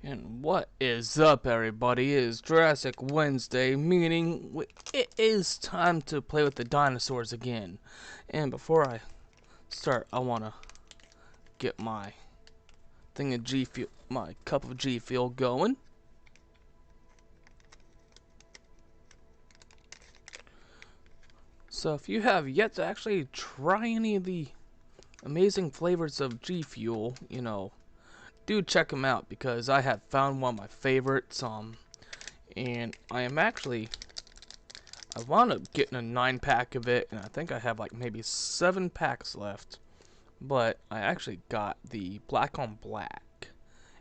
And what is up, everybody? It is Jurassic Wednesday, meaning it is time to play with the dinosaurs again. And before I start, I want to get my thing of G Fuel, my cup of G Fuel going. So if you have yet to actually try any of the amazing flavors of G Fuel, do check them out because I have found one of my favorites. And I wound up getting a 9-pack of it, and I think I have like maybe 7 packs left. But I actually got the black on black,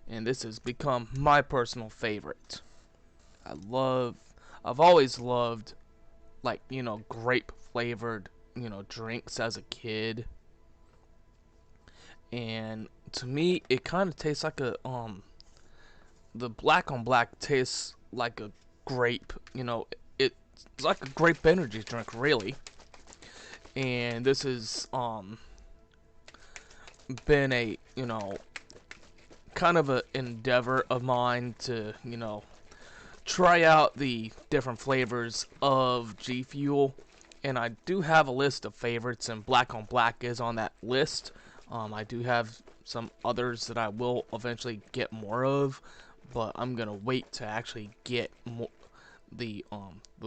and this has become my personal favorite. I've always loved, like, grape flavored, drinks as a kid. And to me, it kind of tastes like the black on black tastes like a grape, it's like a grape energy drink, really. And this has, been a, kind of an endeavor of mine to, try out the different flavors of G Fuel. And I do have a list of favorites, and black on black is on that list. I do have some others that I will eventually get more of, but I'm gonna wait to actually get more, the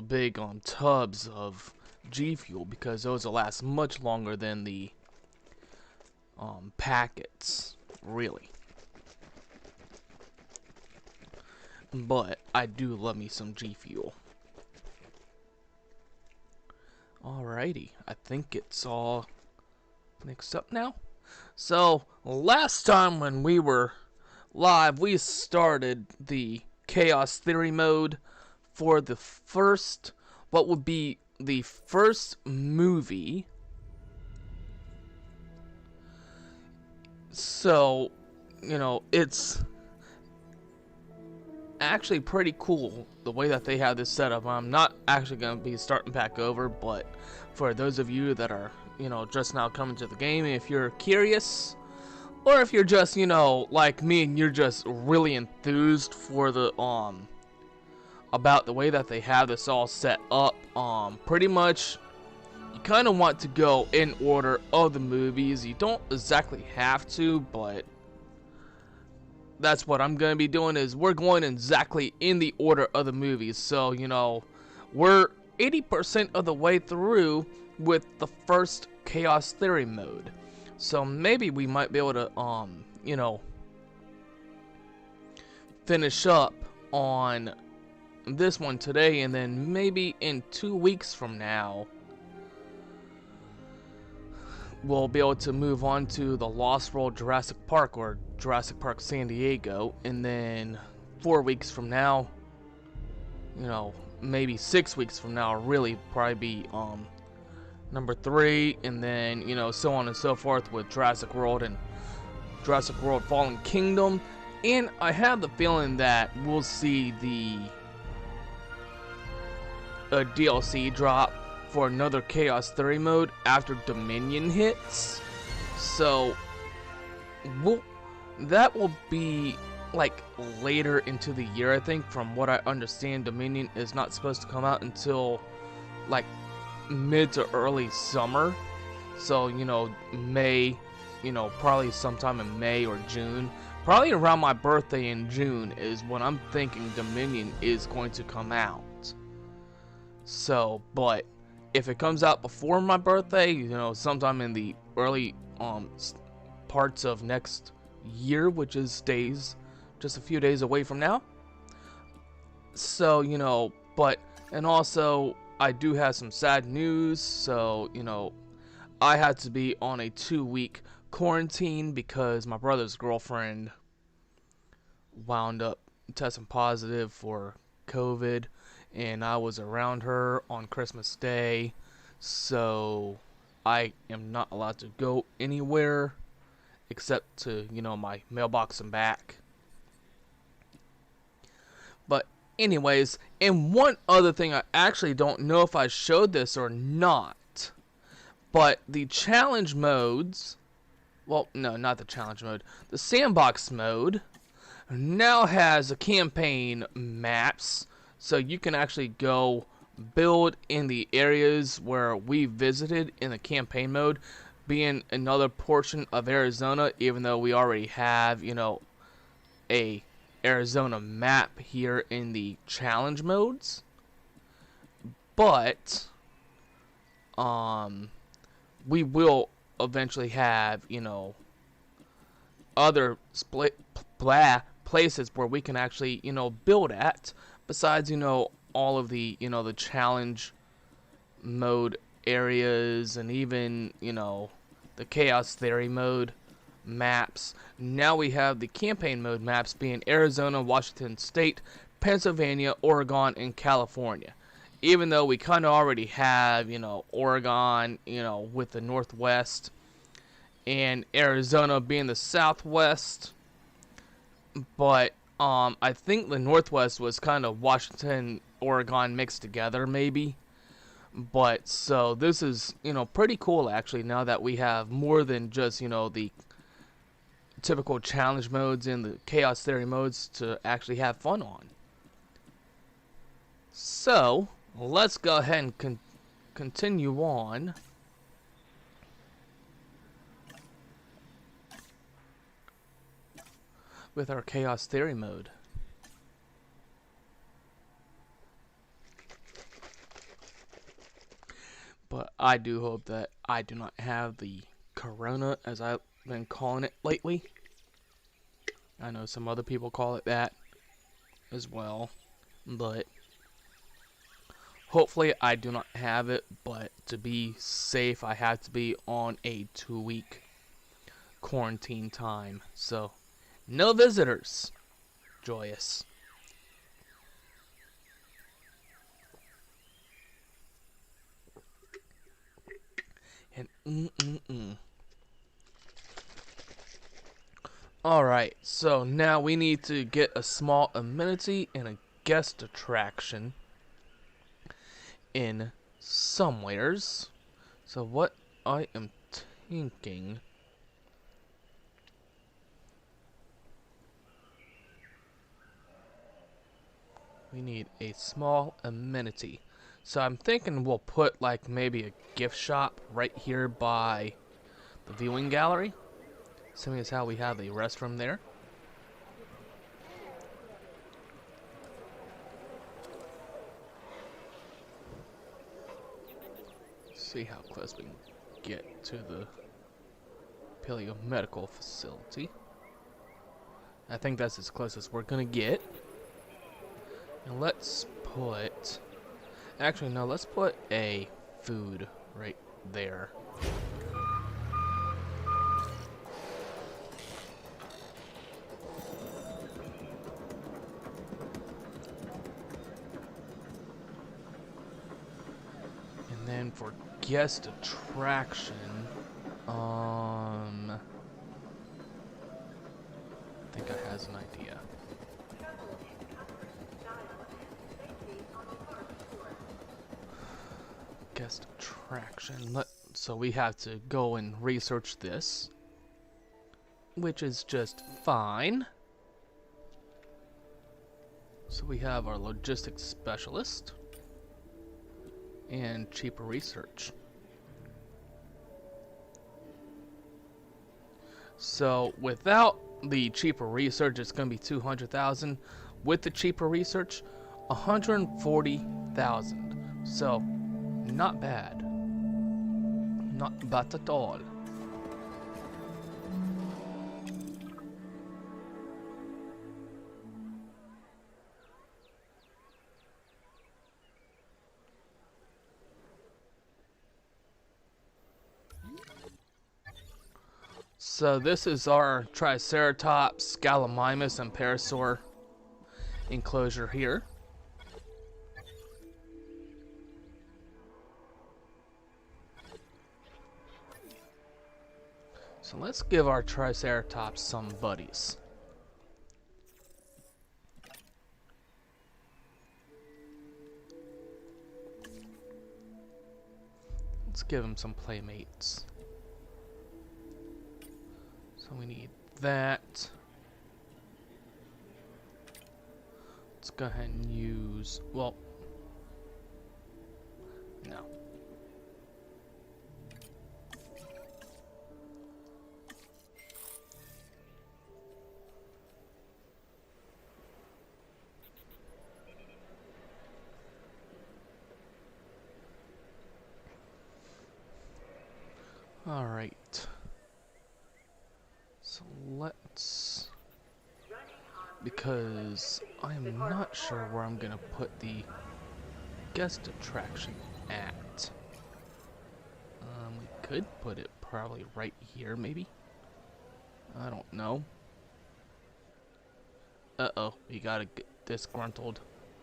big tubs of G Fuel, because those will last much longer than the packets, really. But I do love me some G Fuel. Alrighty, I think it's all mixed up now. So, last time when we were live, we started the Chaos Theory mode for the first, what would be the first movie. So, it's actually pretty cool the way that they have this set up. I'm not actually going to be starting back over, but for those of you that are just now coming to the game, if you're curious, or if you're just, like me, and you're just really enthused for the, about the way that they have this all set up, pretty much, you kind of want to go in order of the movies. You don't exactly have to, but that's what I'm going to be doing, is we're going exactly in the order of the movies. So, we're 80% of the way through with the first Chaos Theory mode. So maybe we might be able to, finish up on this one today, and then maybe in 2 weeks from now, we'll be able to move on to the Lost World Jurassic Park, or Jurassic Park San Diego, and then 4 weeks from now, maybe 6 weeks from now, really probably be number 3, and then so on and so forth with Jurassic World and Jurassic World Fallen Kingdom. And I have the feeling that we'll see a DLC drop for another Chaos Theory mode after Dominion hits. So that will be like later into the year, I think. From what I understand, Dominion is not supposed to come out until like mid to early summer. So May, probably sometime in May or June, probably around my birthday in June is when I'm thinking Dominion is going to come out. So, but if it comes out before my birthday, sometime in the early parts of next year, which is just a few days away from now. So, but, and also I do have some sad news. So, I had to be on a 2-week quarantine because my brother's girlfriend wound up testing positive for COVID, and I was around her on Christmas Day, so I am not allowed to go anywhere except to, my mailbox and back. But anyways, and one other thing, I actually don't know if I showed this or not, but the challenge modes, well, no, not the challenge mode, the sandbox mode, now has a campaign maps, so you can actually go build in the areas where we visited in the campaign mode, being another portion of Arizona, even though we already have, a Arizona map here in the challenge modes. But we will eventually have, other places where we can actually, build at, besides, all of the, the challenge mode areas, and even, the chaos theory mode maps. Now we have the campaign mode maps being Arizona, Washington State, Pennsylvania, Oregon, and California. Even though we kind of already have, Oregon, with the Northwest, and Arizona being the Southwest. But I think the Northwest was kind of Washington, Oregon mixed together, maybe. But so this is, pretty cool actually, now that we have more than just, the typical challenge modes and the chaos theory modes to actually have fun on. So let's go ahead and continue on. With our chaos theory mode. But I do hope that I do not have the corona, as I've been calling it lately. I know some other people call it that as well, but hopefully I do not have it. But to be safe, I have to be on a 2-week quarantine time, so no visitors. Joyous. And Alright, so now we need to get a small amenity and a guest attraction in somewheres. So what I am thinking, we need a small amenity. So I'm thinking we'll put like maybe a gift shop right here by the viewing gallery, seeing as how we have a restroom there. See how close we can get to the paleo medical facility. I think that's as close as we're gonna get. And let's put, actually no, let's put a food right there. And then for guest attraction, I think I has an idea. Guest attraction. So we have to go and research this, which is just fine. So we have our logistics specialist and cheaper research. So without the cheaper research, it's going to be 200,000. With the cheaper research, 140,000. So not bad. Not bad at all. So this is our Triceratops, Gallimimus, and Parasaur enclosure here. So let's give our Triceratops some buddies. Let's give him some playmates. So we need that. go ahead and use, well, no. All right. So let's, because I'm not sure where I'm gonna put the guest attraction at. We could put it probably right here, maybe. I don't know. Uh-oh, we got a disgruntled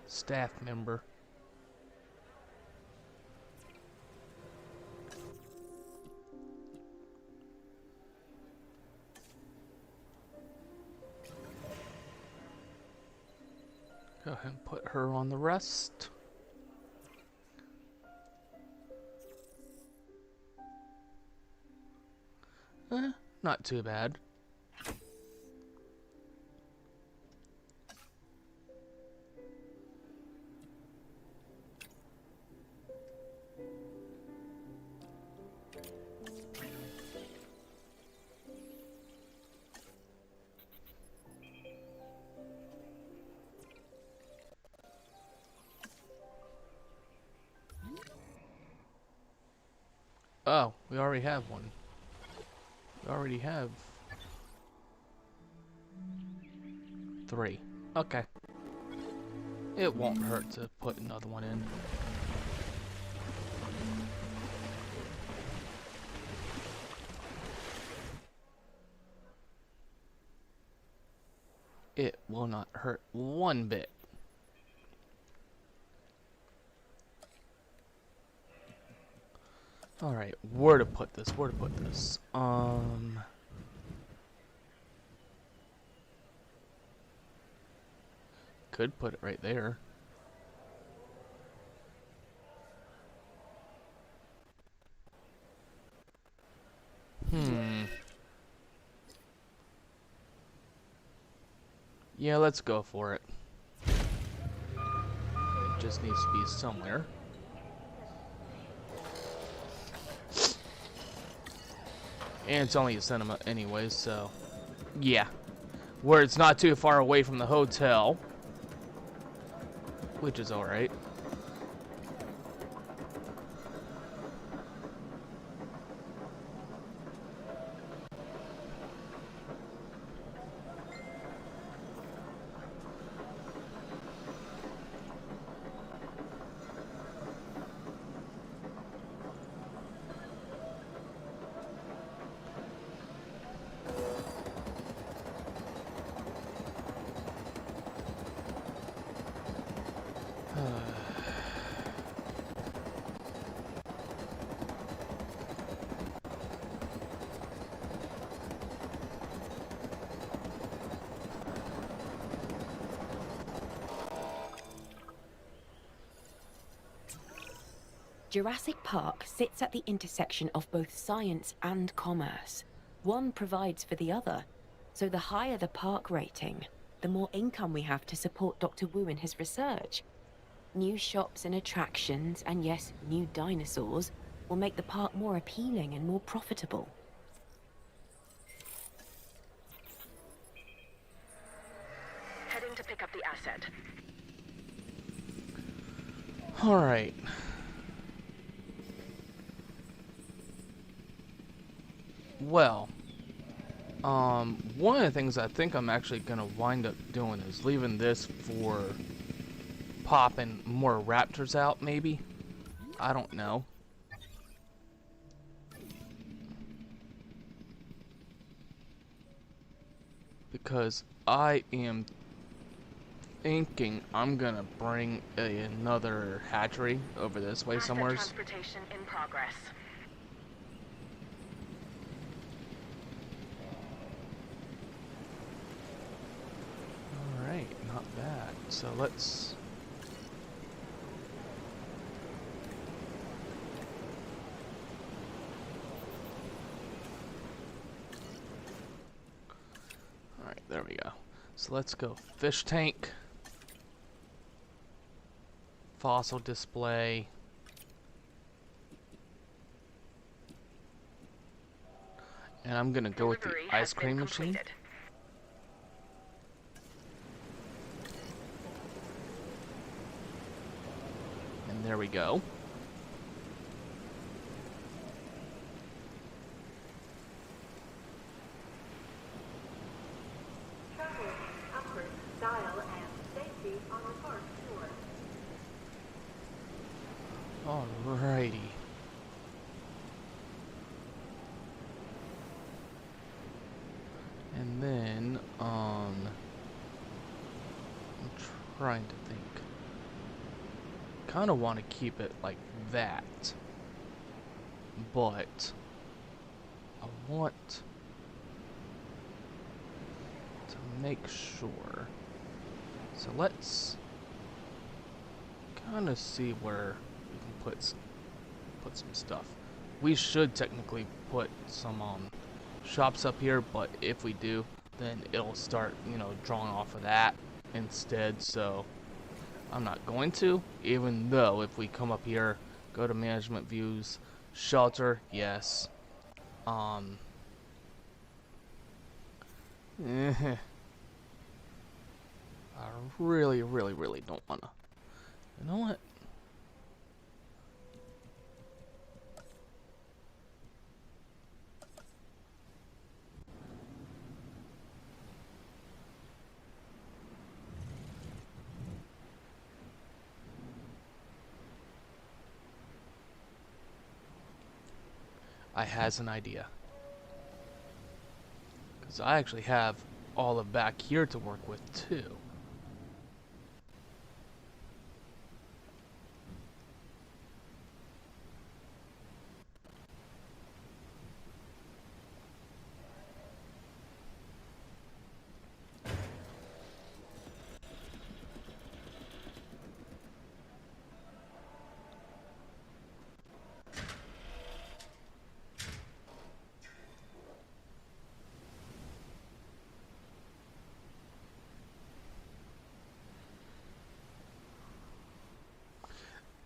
staff member. Go ahead and put her on the rest. Not too bad. Oh, we already have one. We already have 3. Okay. It won't hurt to put another one in. It will not hurt one bit. Alright, where to put this? Where to put this? Could put it right there. Yeah, let's go for it. It just needs to be somewhere. And it's only a cinema anyway, so yeah. Where it's not too far away from the hotel, which is alright. Jurassic Park sits at the intersection of both science and commerce. One provides for the other, so the higher the park rating, the more income we have to support Dr. Wu in his research. New shops and attractions, and yes, new dinosaurs, will make the park more appealing and more profitable. Heading to pick up the asset. Alright. Well, one of the things I think I'm actually gonna wind up doing is leaving this for popping more raptors out, maybe? I don't know. Because I am thinking I'm gonna bring another hatchery over this way somewhere. Transportation in progress. Alright, not bad. So let's... Alright, there we go. So let's go fish tank. Fossil display. And I'm gonna go with the Delivery ice has been cream machine. completed. And there we go. Travel, comfort, style, and safety on the park tour. Alrighty. And then, I'm trying to think. Kind of want to keep it like that. But, I want to make sure. So let's kind of see where we can put some stuff. We should technically put some shops up here, but if we do, then it'll start, you know, drawing off of that instead. So I'm not going to, even though if we come up here, go to management views, shelter, yes. I really don't wanna. You know what? I has an idea. Because I actually have all of back here to work with too.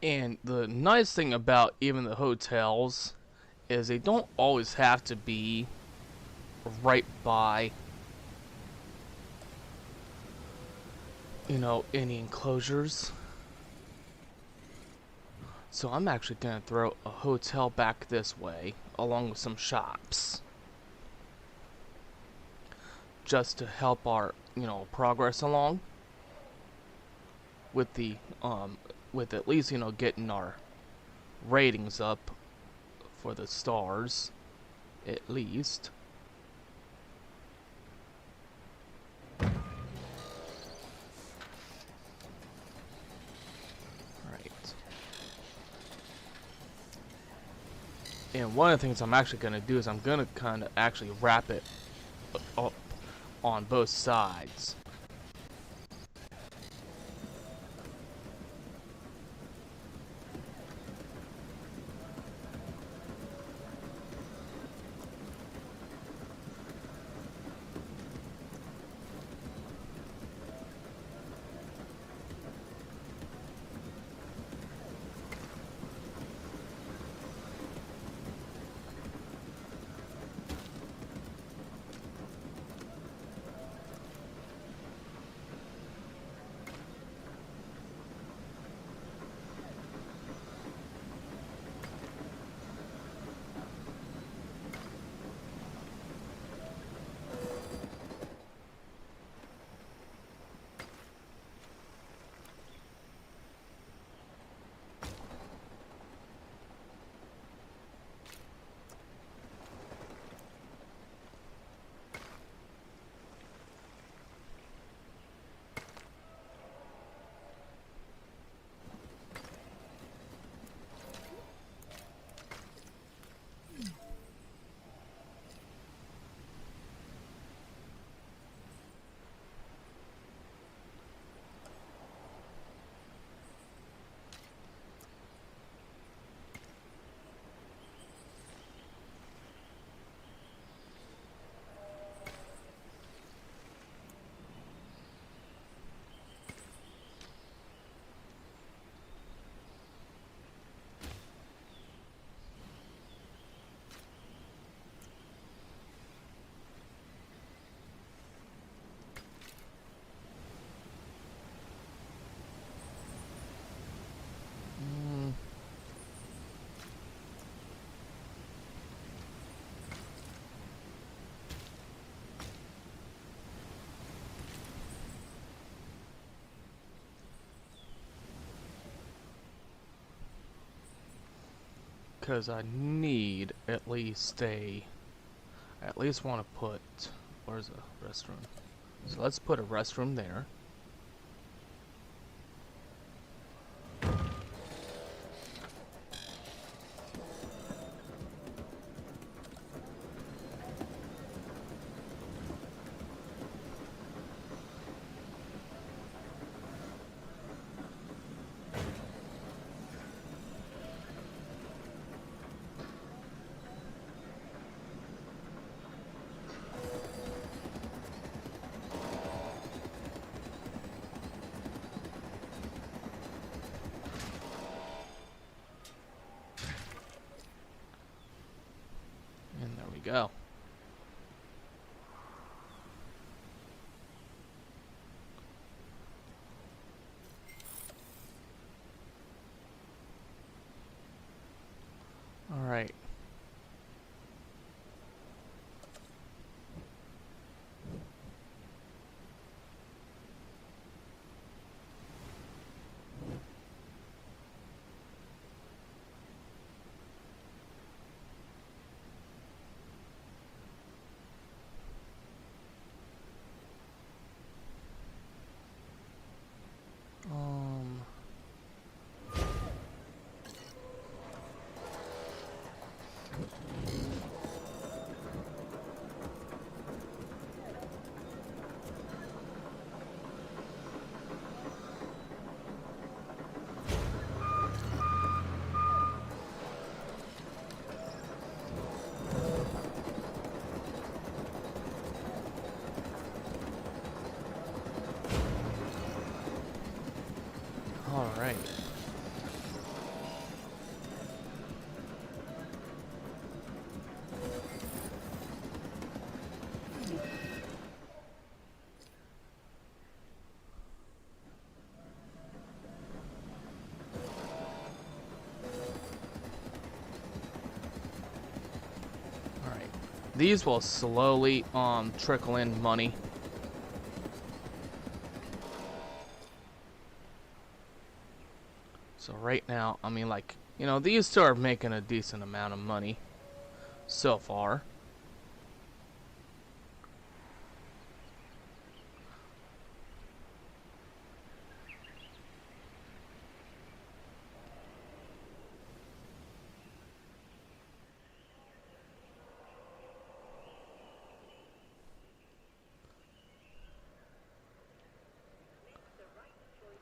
And the nice thing about even the hotels is they don't always have to be right by, you know, any enclosures. So I'm actually going to throw a hotel back this way along with some shops. Just to help our, you know, progress along with the with at least, you know, getting our ratings up for the stars, at least. Right. And one of the things I'm actually going to do is I'm going to kind of actually wrap it up on both sides. because I need at least want to put, where's a restroom? So let's put a restroom there. And there we go. All right. All right. All right. These will slowly trickle in money. So right now, I mean, like, you know, these two are making a decent amount of money so far.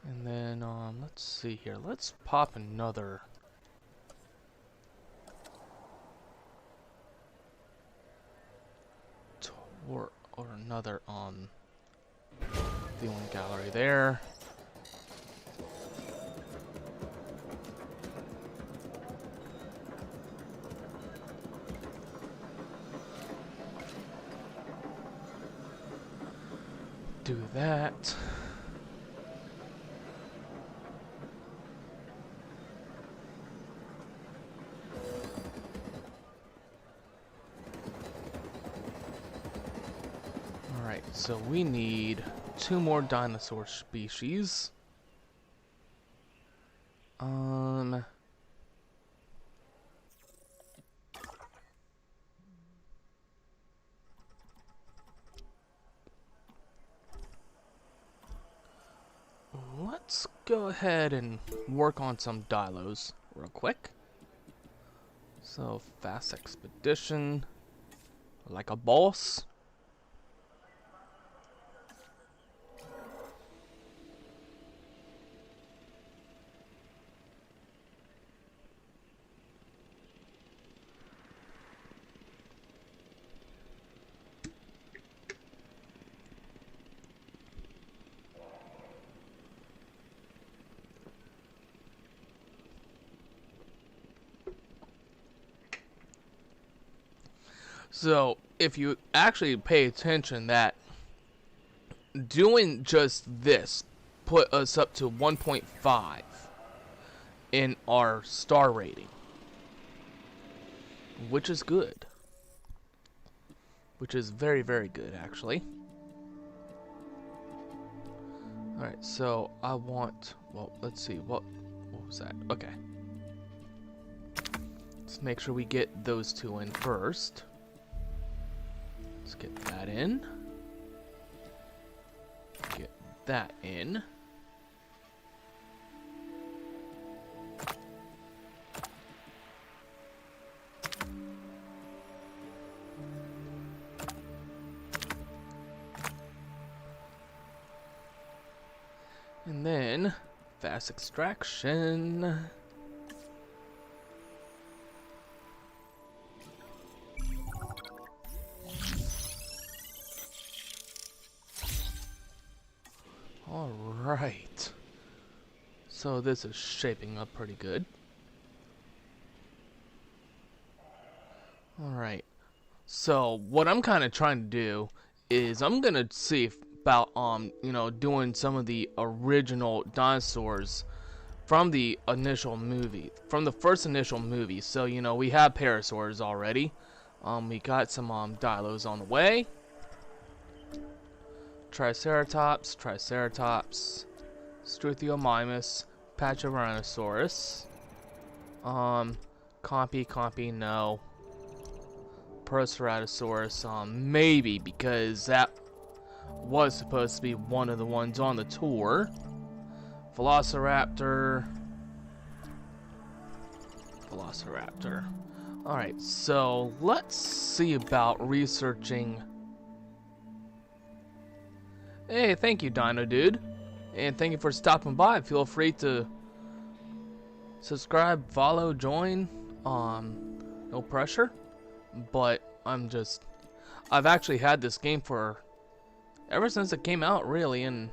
And then, let's see here. Let's pop another. Tour or another viewing gallery there. Do that. Alright, so we need 2 more dinosaur species. Let's go ahead and work on some dilos real quick. So, fast expedition, like a boss. So, if you actually pay attention, that doing just this put us up to 1.5 in our star rating, which is good. Which is very, very good, actually. Alright, so I want, well, let's see, what was that? Okay. Let's make sure we get those two in first. Let's get that in. Get that in. And then, fast extraction. Alright. So this is shaping up pretty good. Alright. So what I'm kind of trying to do is I'm gonna see if about you know, doing some of the original dinosaurs from the initial movie, from the first initial movie. So you know, we have parasaurs already. We got some dilos on the way. Triceratops, Struthiomimus, Pachyrhinosaurus. Compy, no. Proceratosaurus, maybe, because that was supposed to be one of the ones on the tour. Velociraptor. Alright, so let's see about researching. Hey, thank you, Dino Dude. And thank you for stopping by. Feel free to subscribe, follow, join. No pressure. But I've actually had this game for ever since it came out, really, and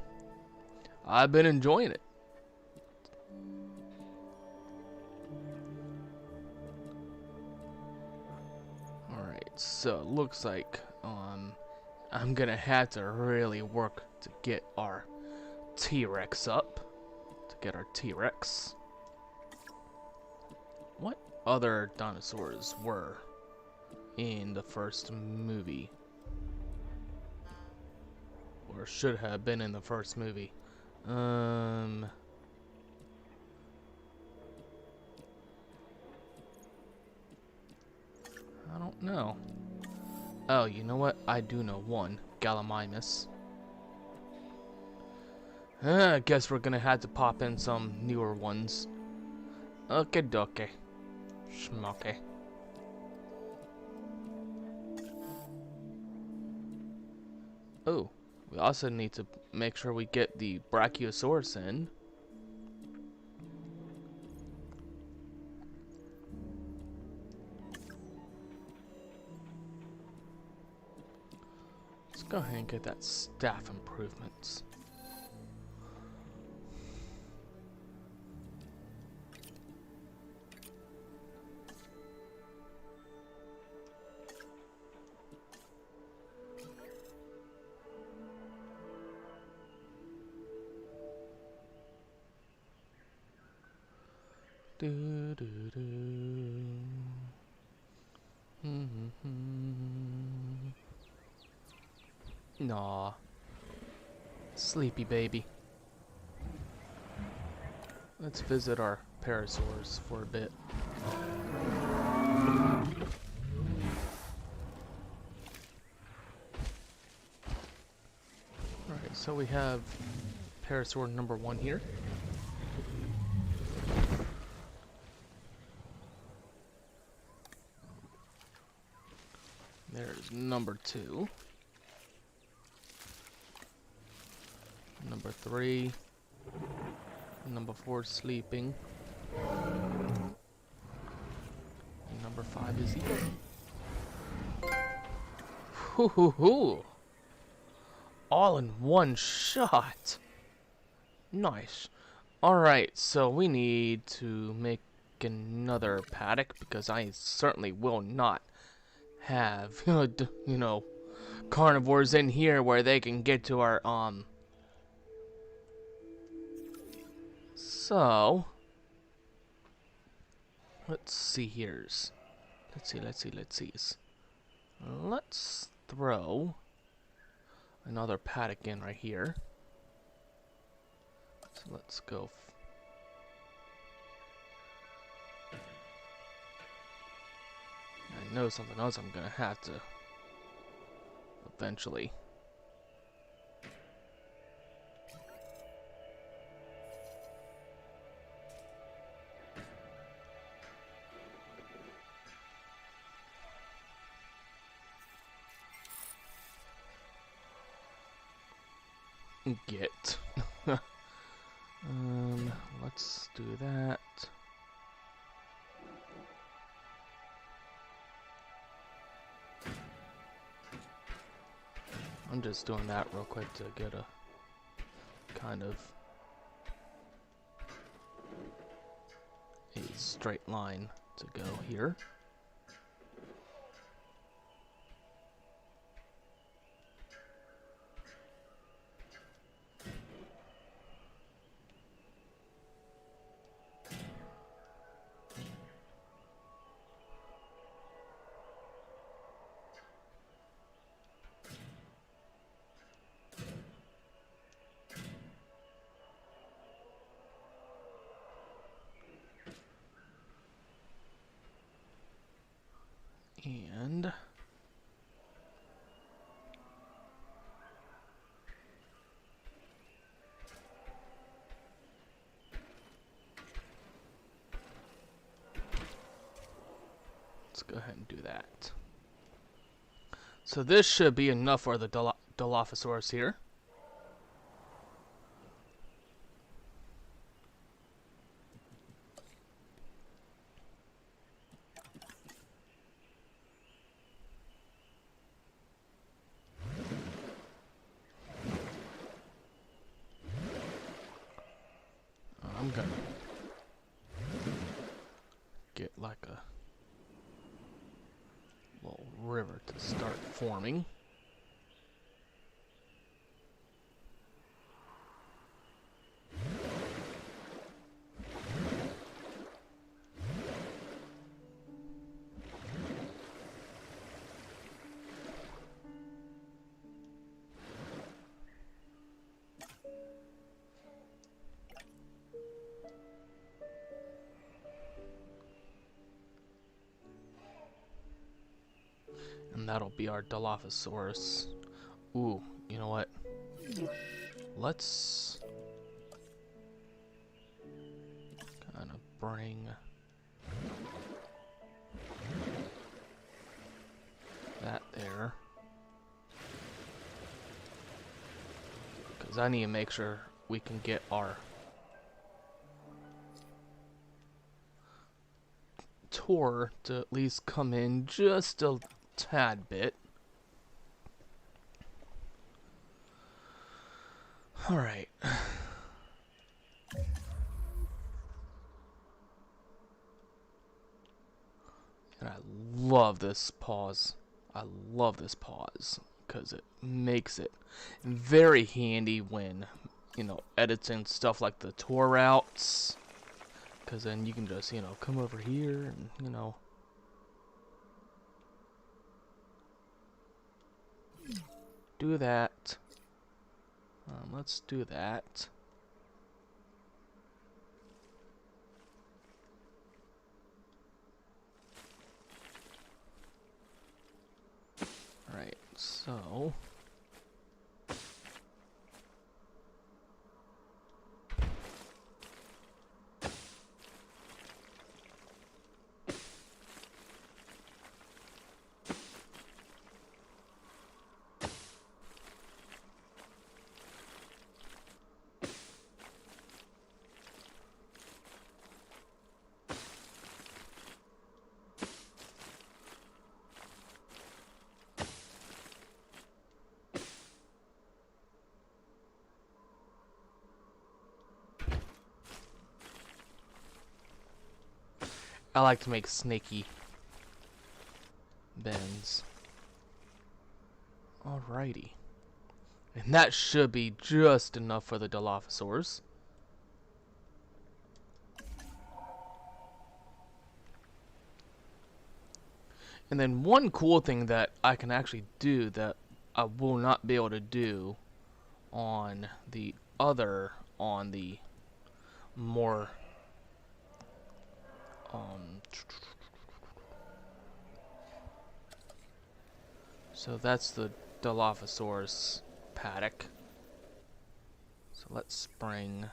I've been enjoying it. Alright, so it looks like I'm gonna have to really work to get our T-Rex up. What other dinosaurs were in the first movie? Or should have been in the first movie. I don't know. Oh, you know what? I do know one. Gallimimus. I guess we're gonna have to pop in some newer ones. Okay, doke. Schmoke. Oh. We also need to make sure we get the Brachiosaurus in. Let's go ahead and get that staff improvements. Do do do. Nah. Sleepy baby. Let's visit our parasaurs for a bit. Alright, so we have parasaur number 1 here. There's number 2. Number 3. Number 4 sleeping. And number 5 is eating. Hoo hoo hoo! All in one shot. Nice. Alright, so we need to make another paddock because I certainly will not have you know carnivores in here where they can get to our so let's see here's let's see let's throw another paddock in right here. So let's go know something else I'm gonna have to eventually. Get. Let's do that. I'm just doing that real quick to get a kind of a straight line to go here. And let's go ahead and do that. So this should be enough for the Dilophosaurus here. I'm gonna get like a little river to start forming. And that'll be our Dilophosaurus. Ooh, you know what? Let's kind of bring that there. Because I need to make sure we can get our tour to at least come in just a tad bit. All right. And I love this pause. I love this pause because it makes it very handy when, you know, editing stuff like the tour routes. Because then you can just, you know, come over here and, you know, do that. Let's do that. Alright, so I like to make snaky bends. Alrighty. And that should be just enough for the Dilophosaurs. And then one cool thing that I can actually do that I will not be able to do on the more So that's the Dilophosaurus paddock. So let's bring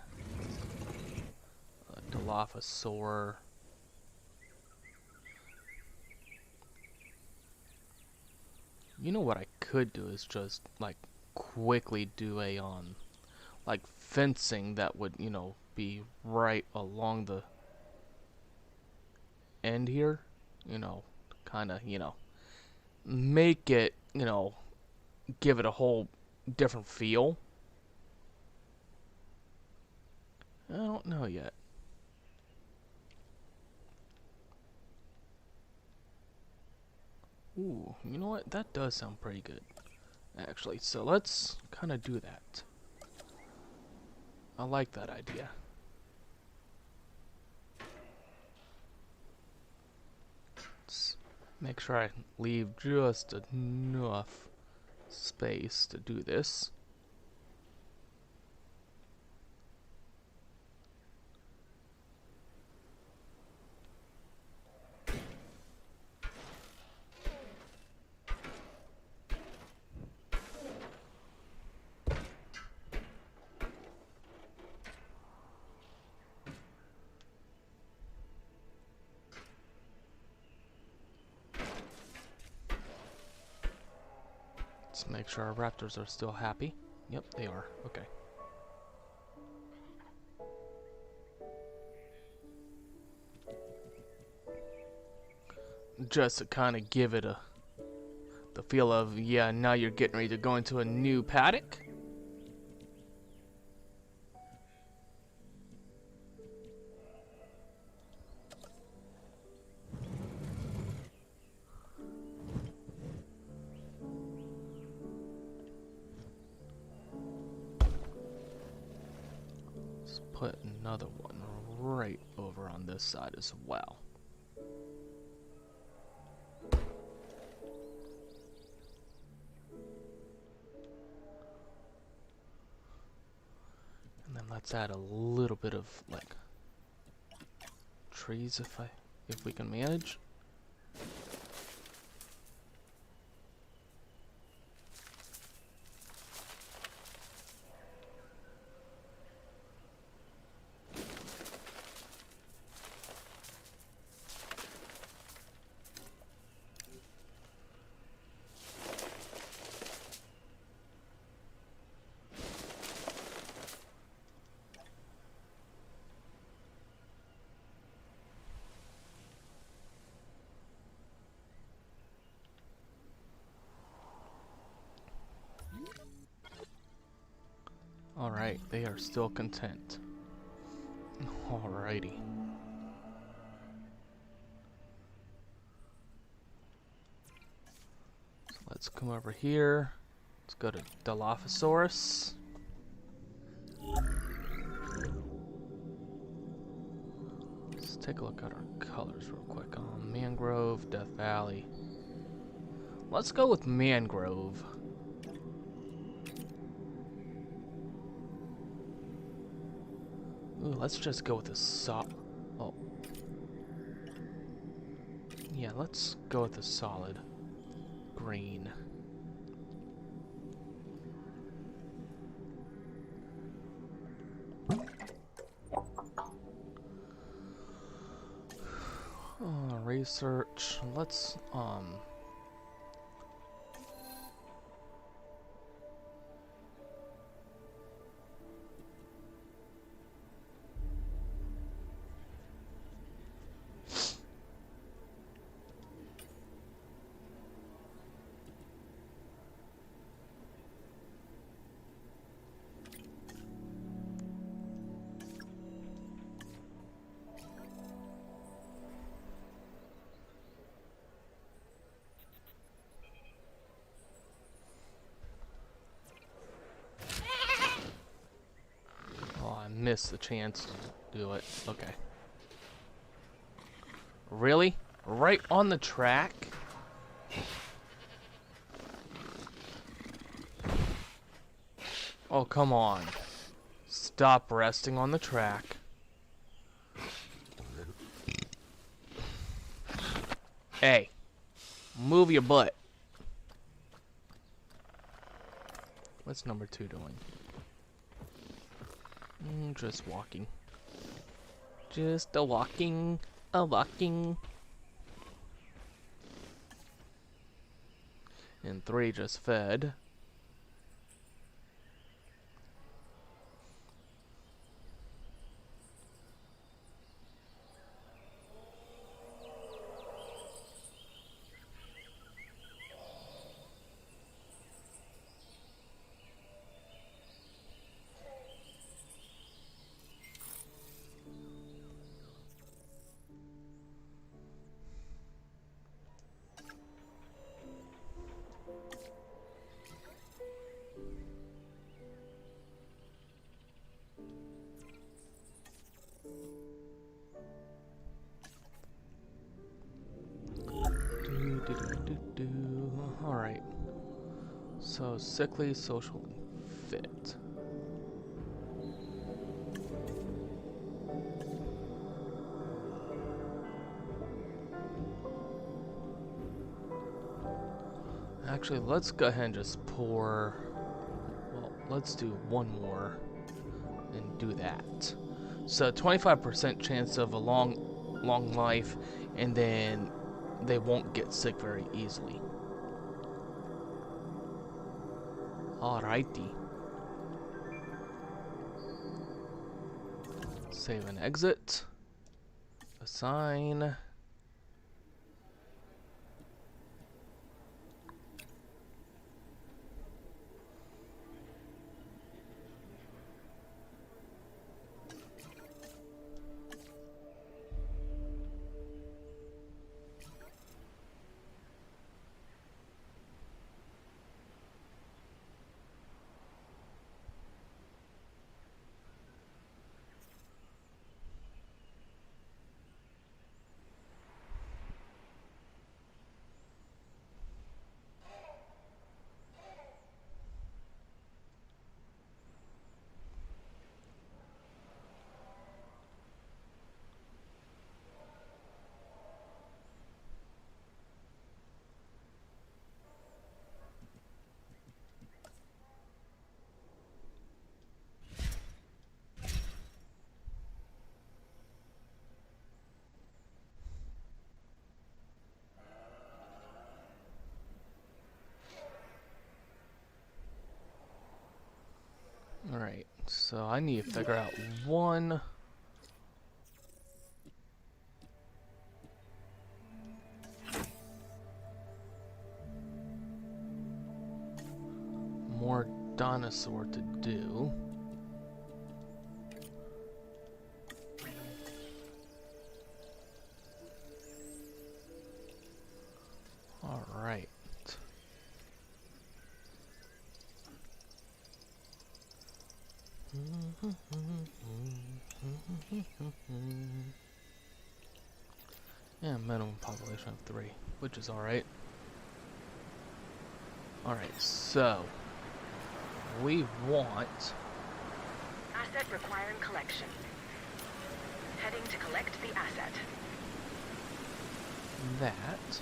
a Dilophosaur. You know what I could do is just like quickly do a like fencing that would, you know, be right along the end here, you know, kind of, you know, make it, you know, give it a whole different feel. I don't know yet. Ooh, you know what? That does sound pretty good, actually. So let's kind of do that. I like that idea. Let's make sure I leave just enough space to do this. Let's make sure our raptors are still happy. Yep, they are. Okay. Just to kind of give it the feel of, yeah, now you're getting ready to go into a new paddock. Let's put another one right over on this side as well. And then let's add a little bit of like trees if we can manage. Alright, they are still content. Alrighty. So let's come over here. Let's go to Dilophosaurus. Let's take a look at our colors real quick. Mangrove, Death Valley. Let's go with Mangrove. Ooh, let's just go with the oh. Yeah, let's go with the solid green. Research. Let's miss the chance to do it. Okay. Really? Right on the track? Oh, come on. Stop resting on the track. Hey. Move your butt. What's number 2 doing? Just walking. Just a walking, a walking. And 3 just fed. Alright. So, sickly, social, and fit. Actually, let's go ahead and just pour... Well, let's do one more and do that. So, 25% chance of a long life, and then they won't get sick very easily. Alrighty. Save and exit. Assign. Alright, so I need to figure out one more dinosaur to do. Alright. Yeah, minimum population of 3, which is alright. Alright, so we want Asset requiring collection. Heading to collect the asset. that.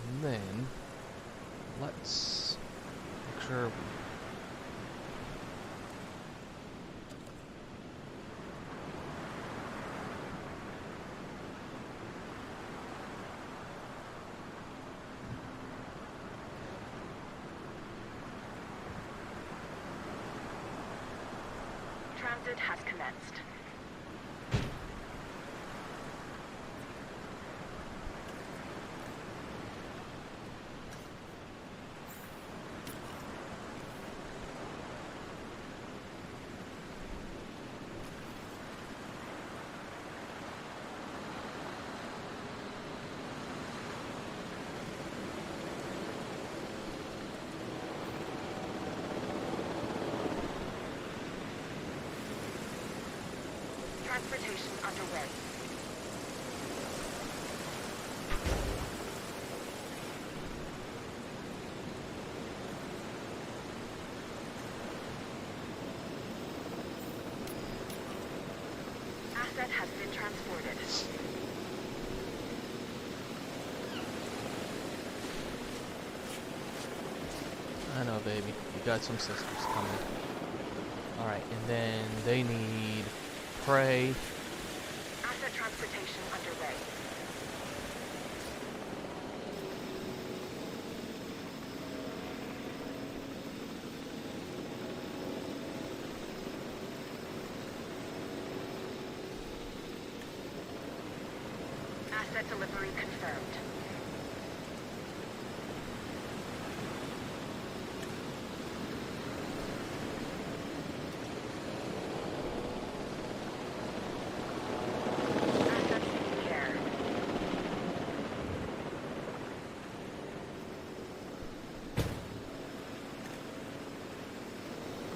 And then let's make sure we Transit has commenced. Transportation underway. Asset has been transported. I know, baby. You got some sisters coming. Alright, and then they need prey. Asset transportation underway. Asset delivery confirmed. Assets in the air.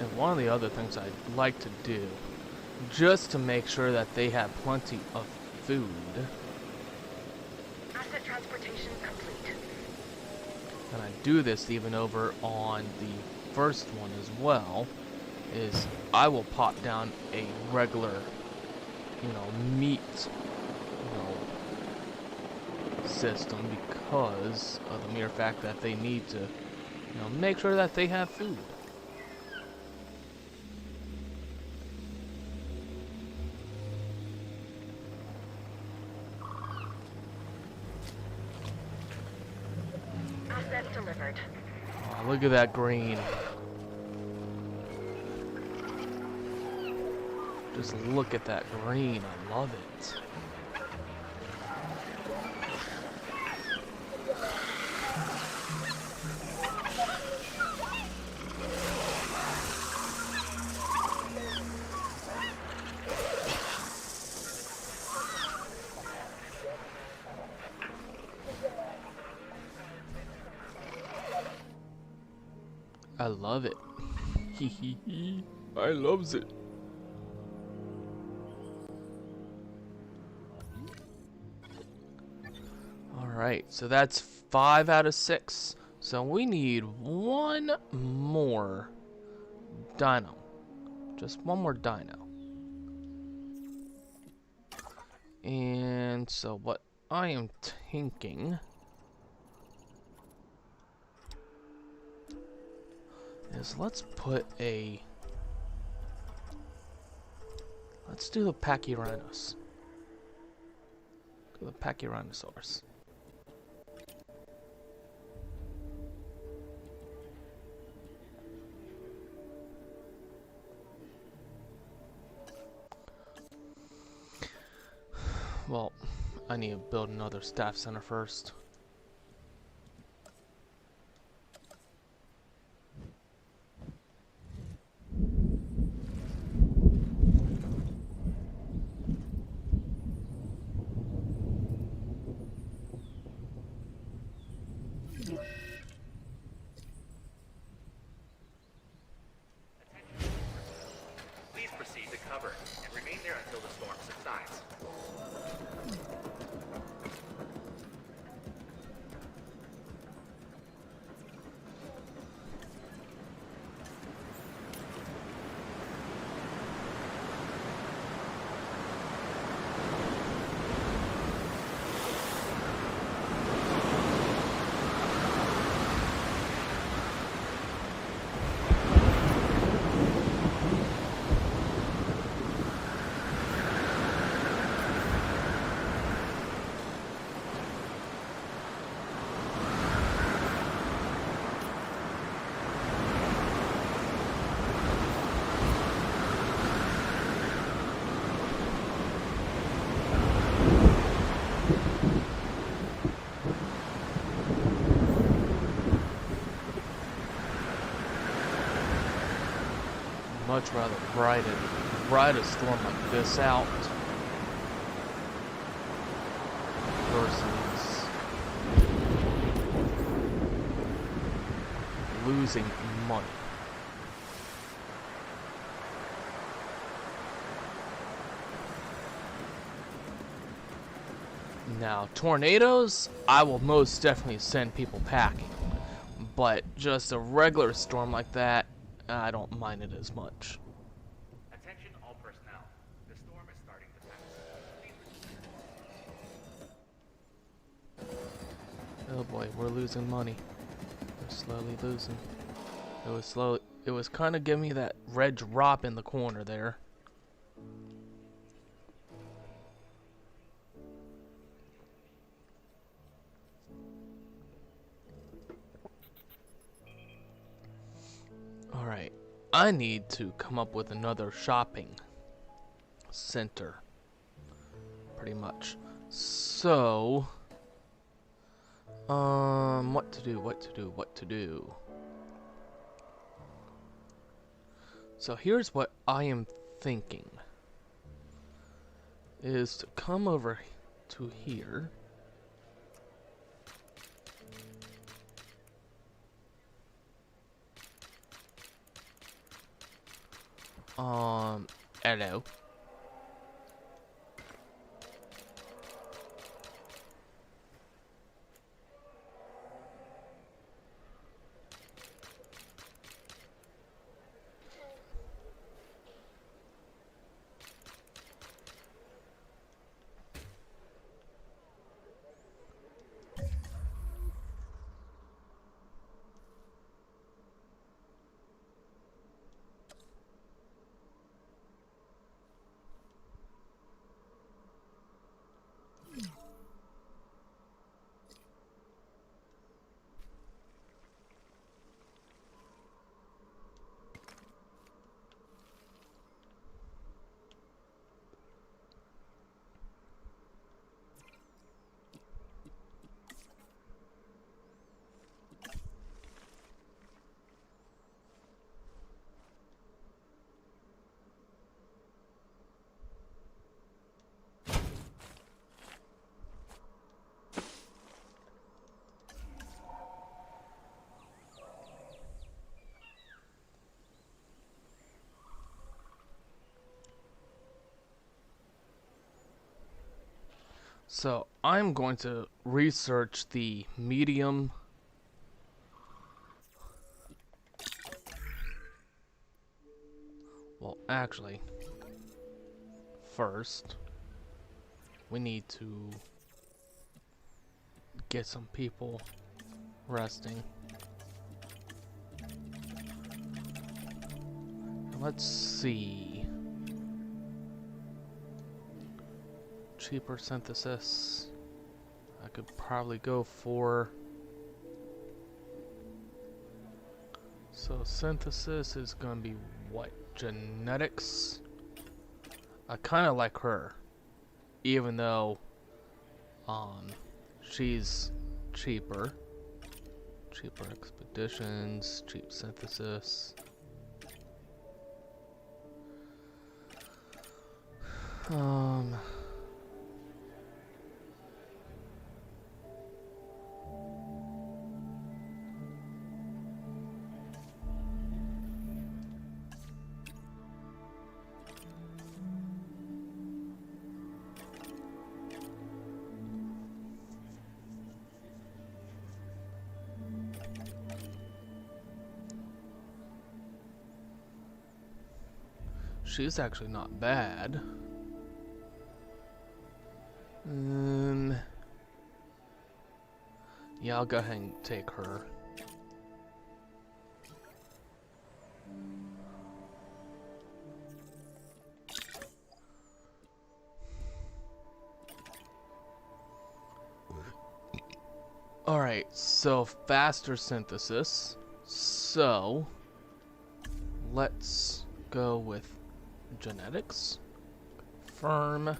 And one of the other things I'd like to do, just to make sure that they have plenty of food, Asset transportation complete. and I do this even over on the first one as well, is I will pop down a regular, meat, system because of the mere fact that they need to, make sure that they have food. Asset delivered. Oh, look at that green. Just look at that green. I love it. I love it. I loves it. Alright, so that's 5 out of 6. So we need one more dino. Just one more dino. And so what I am thinking is let's do the Pachyrhinosaurus. Do the Pachyrhinosaurus. Well, I need to build another staff center first. Please proceed to cover and remain there until the storm subsides. Much rather ride a storm like this out versus losing money. Now, tornadoes, I will most definitely send people packing, but just a regular storm like that, I don't mind it as much. Attention all personnel. The storm is starting to pass. Oh boy, we're losing money. We're slowly losing. It was slow. It was kind of giving me that red drop in the corner there. Alright, I need to come up with another shopping center, pretty much. So, what to do. So here's what I am thinking, is to come over to here. Hello. So I'm going to research the medium. Well, actually, first we need to get some people resting. Let's see. Cheaper synthesis. I could probably go for. So synthesis is gonna be what? Genetics? I kinda like her. Even though she's cheaper. Cheaper expeditions, cheap synthesis. She's actually not bad. Yeah, I'll go ahead and take her. Alright, so faster synthesis. So, let's go with genetics. Confirm.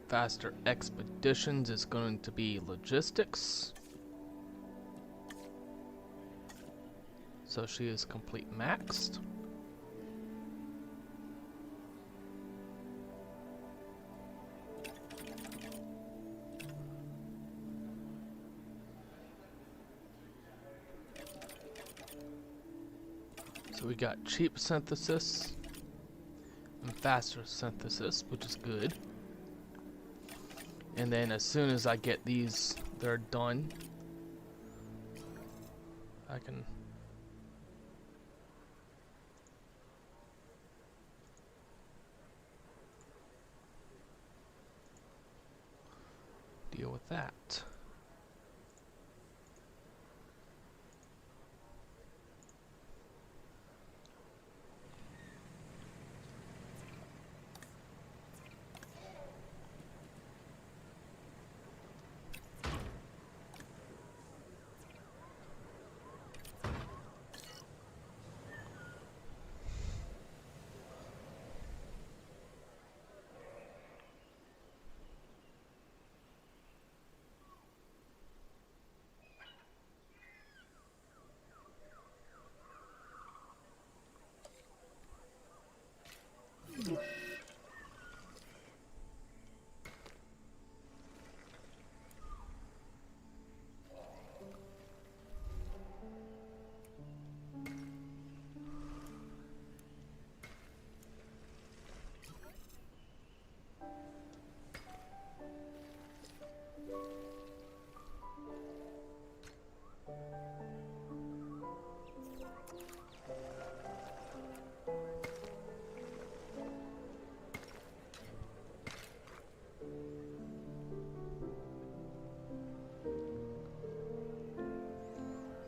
Faster expeditions is going to be logistics. So she is complete maxed. So we got cheap synthesis and faster synthesis, which is good. And then as soon as I get these, they're done, I can deal with that.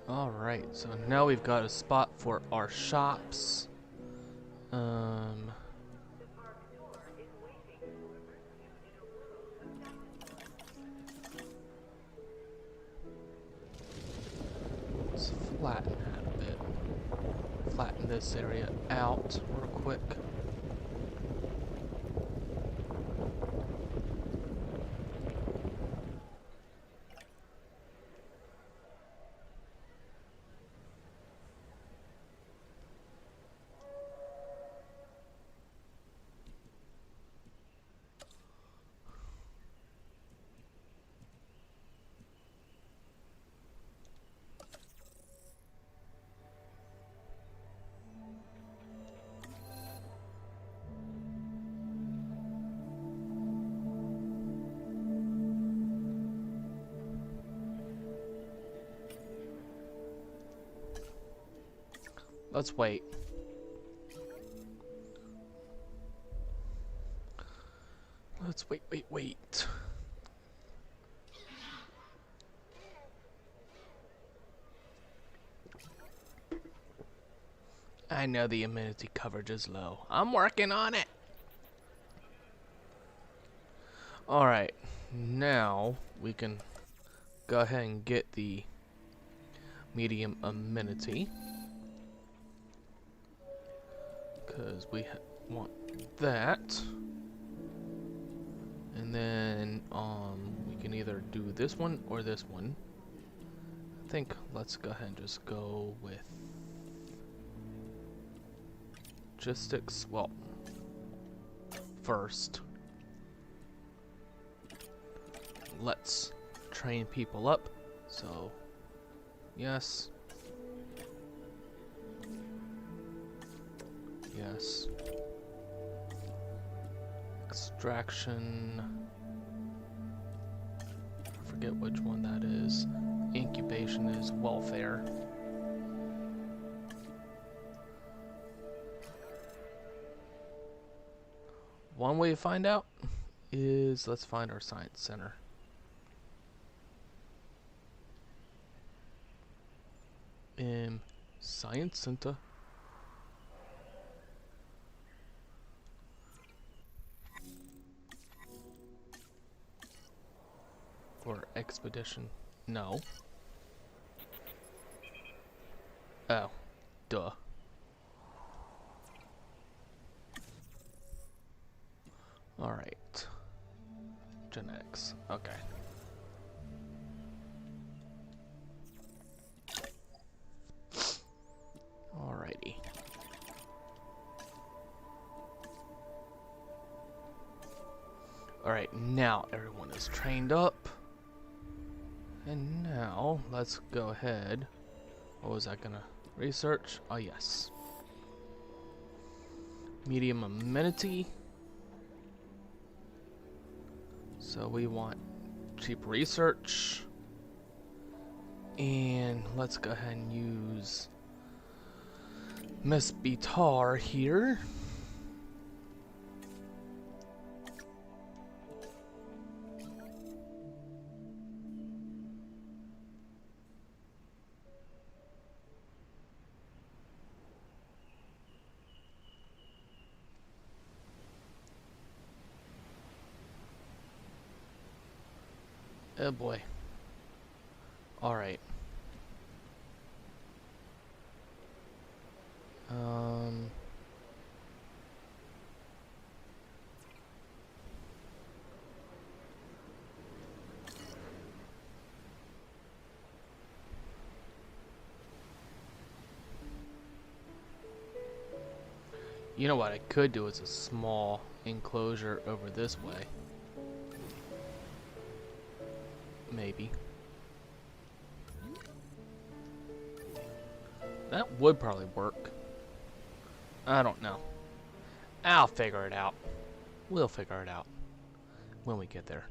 Alright, so now we've got a spot for our shops. Let's flatten that a bit. Flatten this area out real quick. Let's wait. Let's wait. I know the amenity coverage is low. I'm working on it. Alright, now we can go ahead and get the medium amenity. Because we want that. And then we can either do this one or this one. I think let's go ahead and just go with logistics. Well, first let's train people up. So yes. Yes. Extraction. I forget which one that is. Incubation is welfare. One way to find out is let's find our science center. Science center. Or expedition. No. Oh. Duh. Alright. Genetics. Okay. Alrighty. Alright, now everyone is trained up. And now, let's go ahead. What was I gonna research? Oh, yes. Medium amenity. So we want cheap research. And let's go ahead and use Miss Bitar here. Oh boy. Alright. You know what I could do is a small enclosure over this way. Maybe. That would probably work. I don't know. I'll figure it out. We'll figure it out when we get there.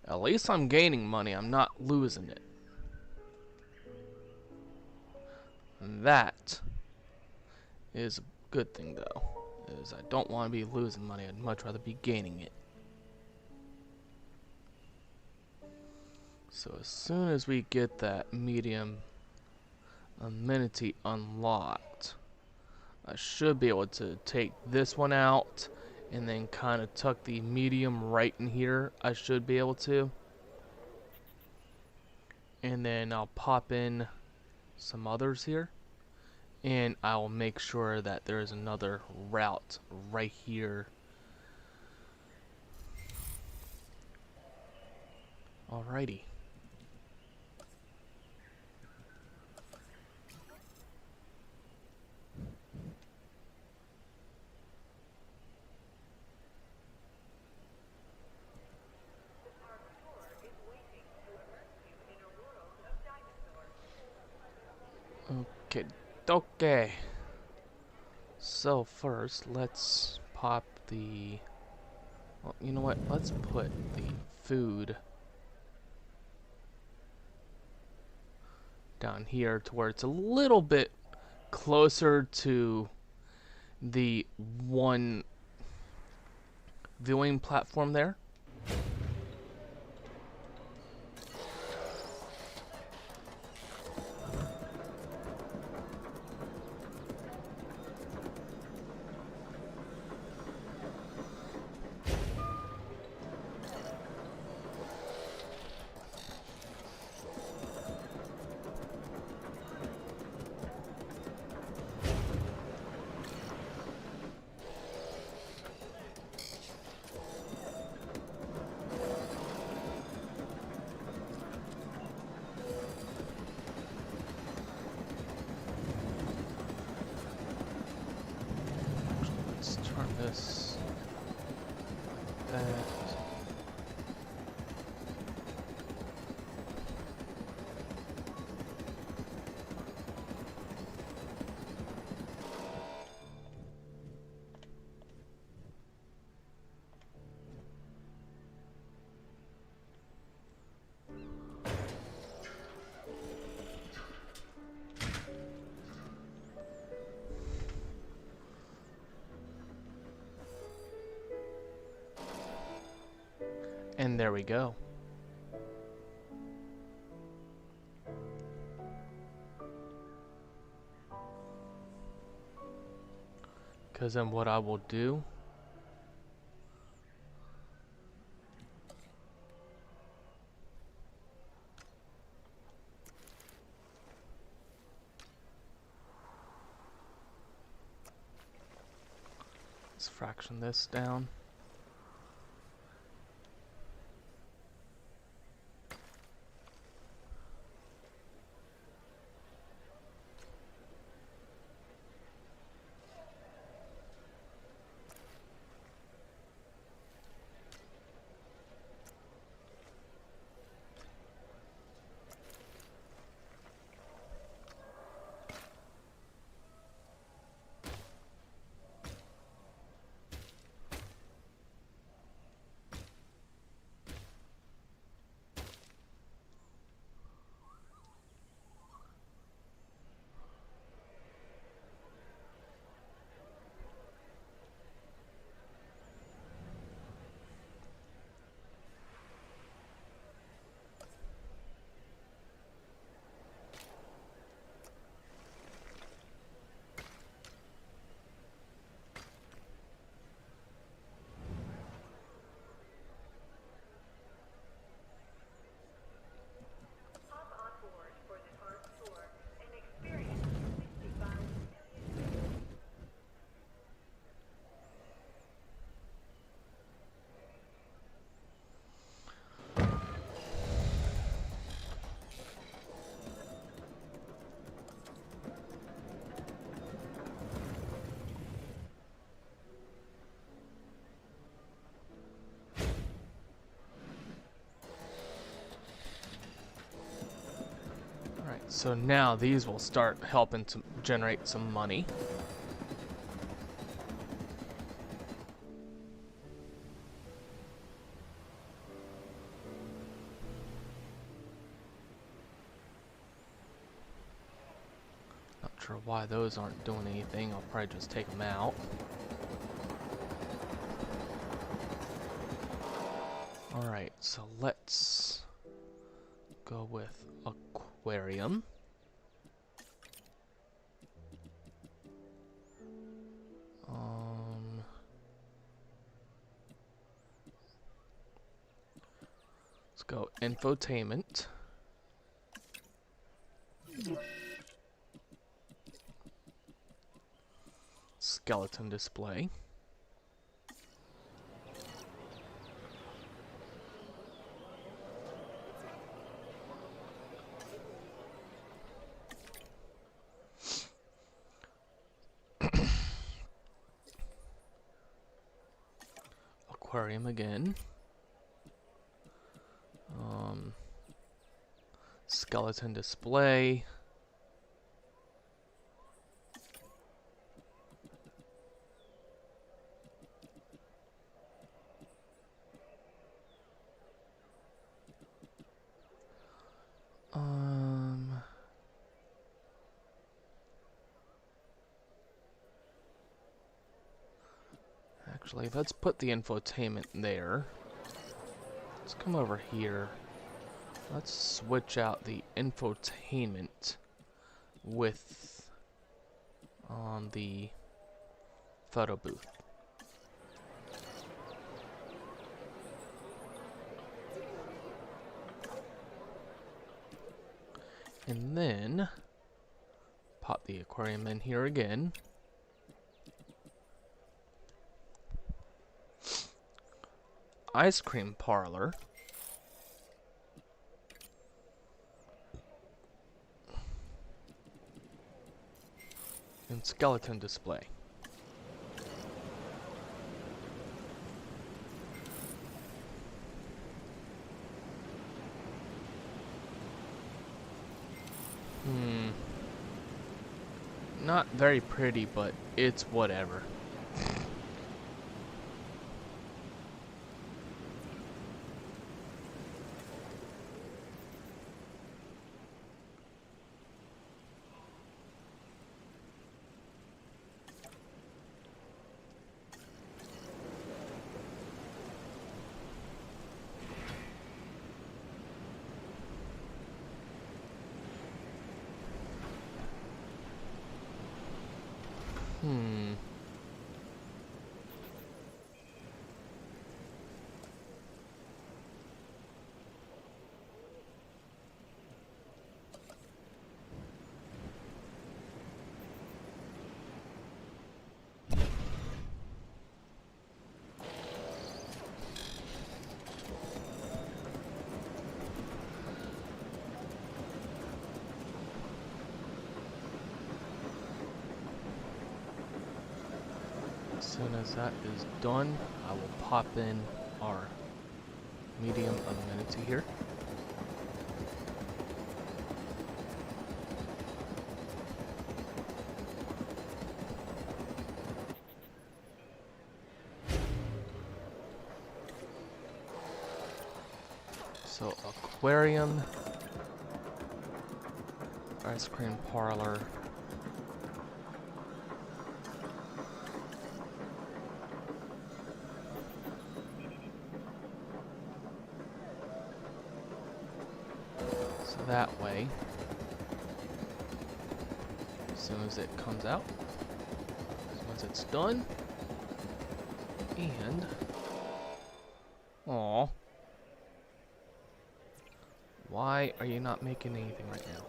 At least I'm gaining money. I'm not losing it. That is a good thing, though. Is I don't want to be losing money. I'd much rather be gaining it. So as soon as we get that medium amenity unlocked, I should be able to take this one out and then kind of tuck the medium right in here. I should be able to. And then I'll pop in some others here. And I'll make sure that there is another route right here. Alrighty. Okay, okay. So first, let's pop the... Well, you know what? Let's put the food down here to where it's a little bit closer to the one viewing platform there. Let's turn this like that. And there we go. Because then what I will do is fraction this down. So now these will start helping to generate some money. Not sure why those aren't doing anything. I'll probably just take them out. Alright, so let's go with aquarium. Let's go infotainment. Skeleton display. Aquarium again. Skeleton display. Actually, let's put the infotainment there. Let's come over here. Let's switch out the infotainment with the photo booth. And then pop the aquarium in here again. Ice cream parlor. And skeleton display. Not very pretty, but it's whatever. As soon as that is done, I will pop in our medium amenity here. So aquarium, ice cream parlor, so that way, as soon as it comes out, once it's done, and aww. Why are you not making anything right now?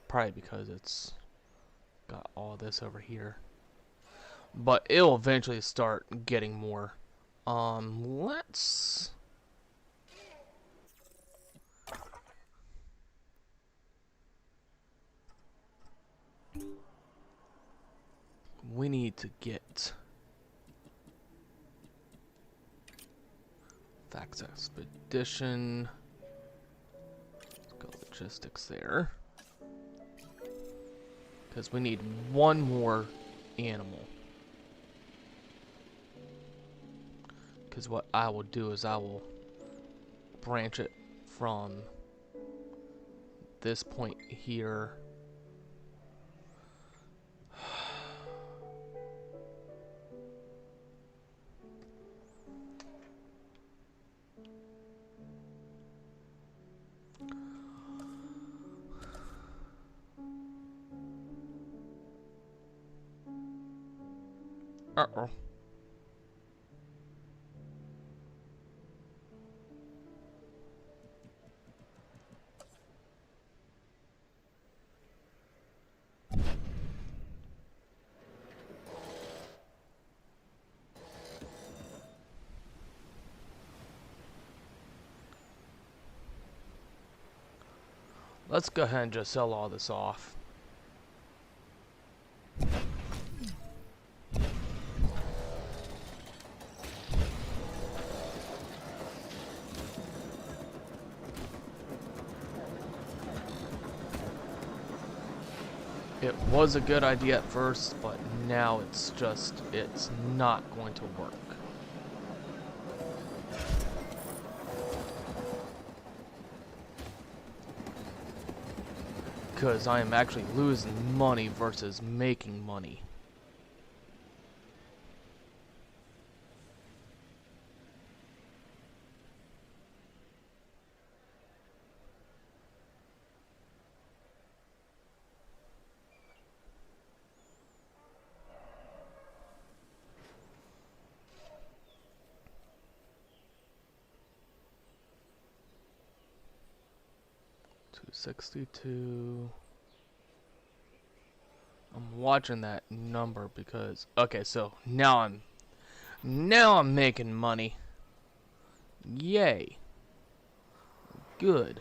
Probably because it's got all this over here. But it'll eventually start getting more. Let's... We need to get... Fax expedition... Logistics there. Because we need one more animal. Because what I will do is I will branch it from this point here. Uh-oh. Let's go ahead and just sell all this off. It was a good idea at first, but now it's not going to work. Because I am actually losing money versus making money. $262. I'm watching that number because okay, so now I'm making money. Yay. Good.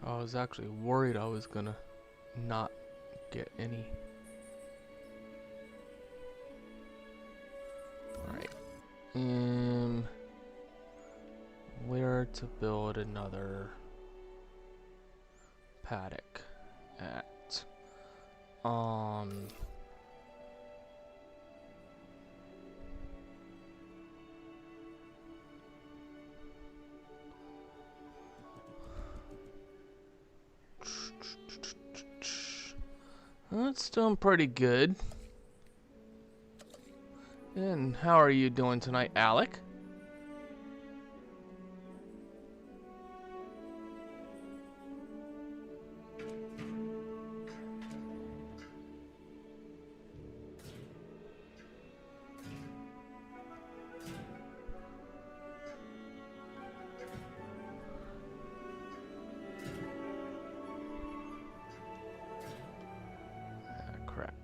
I was actually worried I was gonna not get any. Alright. Where to build another paddock at? That's doing pretty good. And how are you doing tonight, Alec? Crap.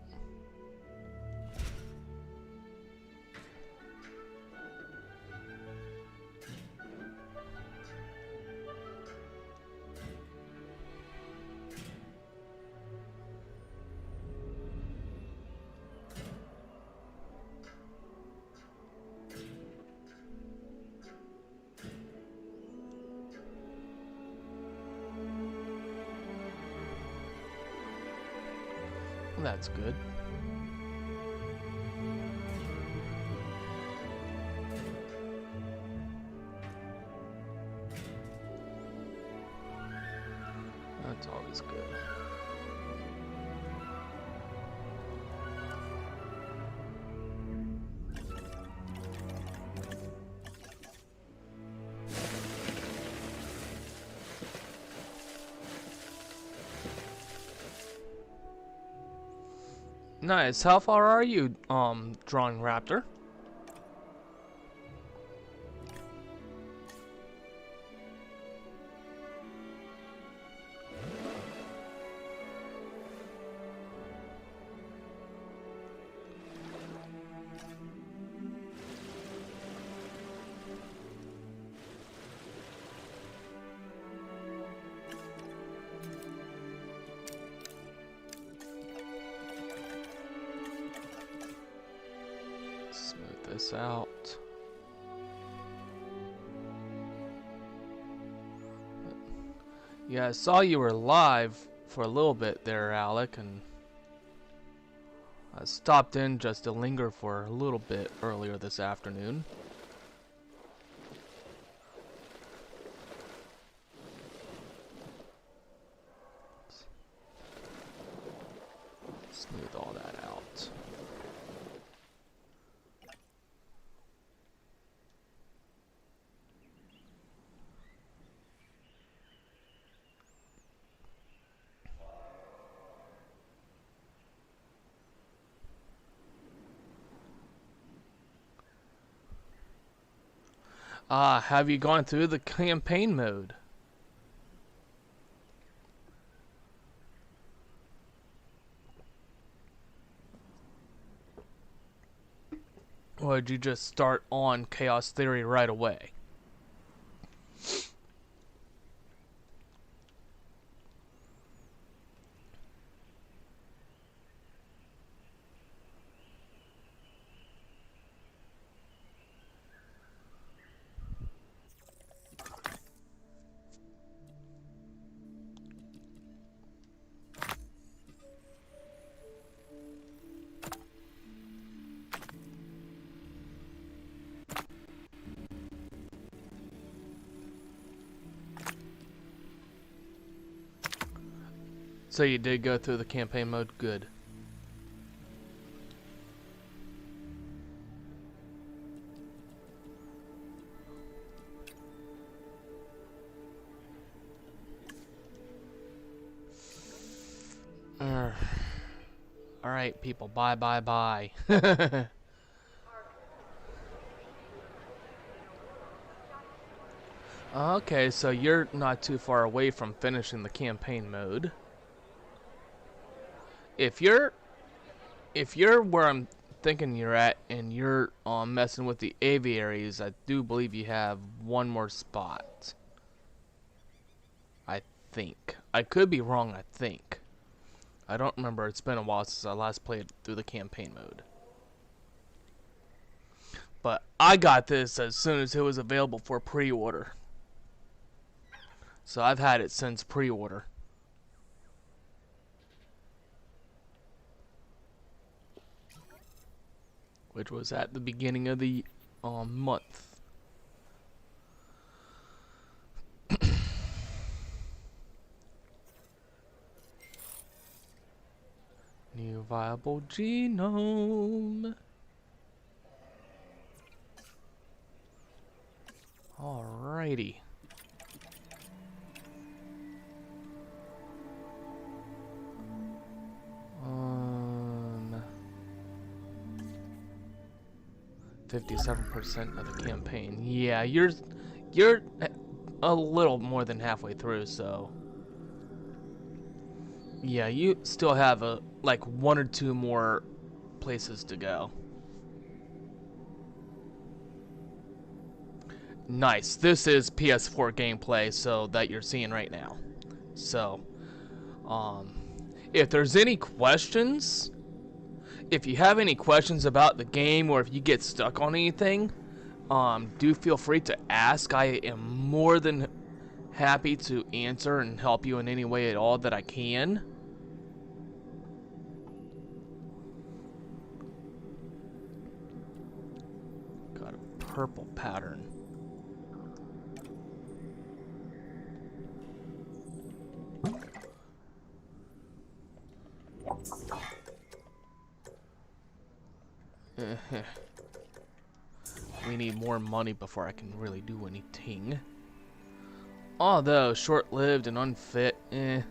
That's good. That's always good. Nice. How far are you, drawing raptor? this out. Yeah, I saw you were live for a little bit there, Alec, and I stopped in just to linger for a little bit earlier this afternoon. Smooth all that out. Have you gone through the campaign mode? Or did you just start on Chaos Theory right away? So you did go through the campaign mode? Good. Alright, people. Bye, bye, bye. Okay, so you're not too far away from finishing the campaign mode. If you're where I'm thinking you're at and you're messing with the aviaries, I do believe you have one more spot. I think. I could be wrong, I think. I don't remember. It's been a while since I last played through the campaign mode. But I got this as soon as it was available for pre-order. So I've had it since pre-order. Which was at the beginning of the month. New viable genome. Alrighty. 57% of the campaign. Yeah, you're a little more than halfway through, so yeah, you still have like one or two more places to go. Nice. This is PS4 gameplay, so that you're seeing right now. So, if there's any questions, if you have any questions about the game, or if you get stuck on anything, do feel free to ask. I am more than happy to answer and help you in any way at all that I can. Got a purple pattern. We need more money before I can really do anything. Although short-lived and unfit, I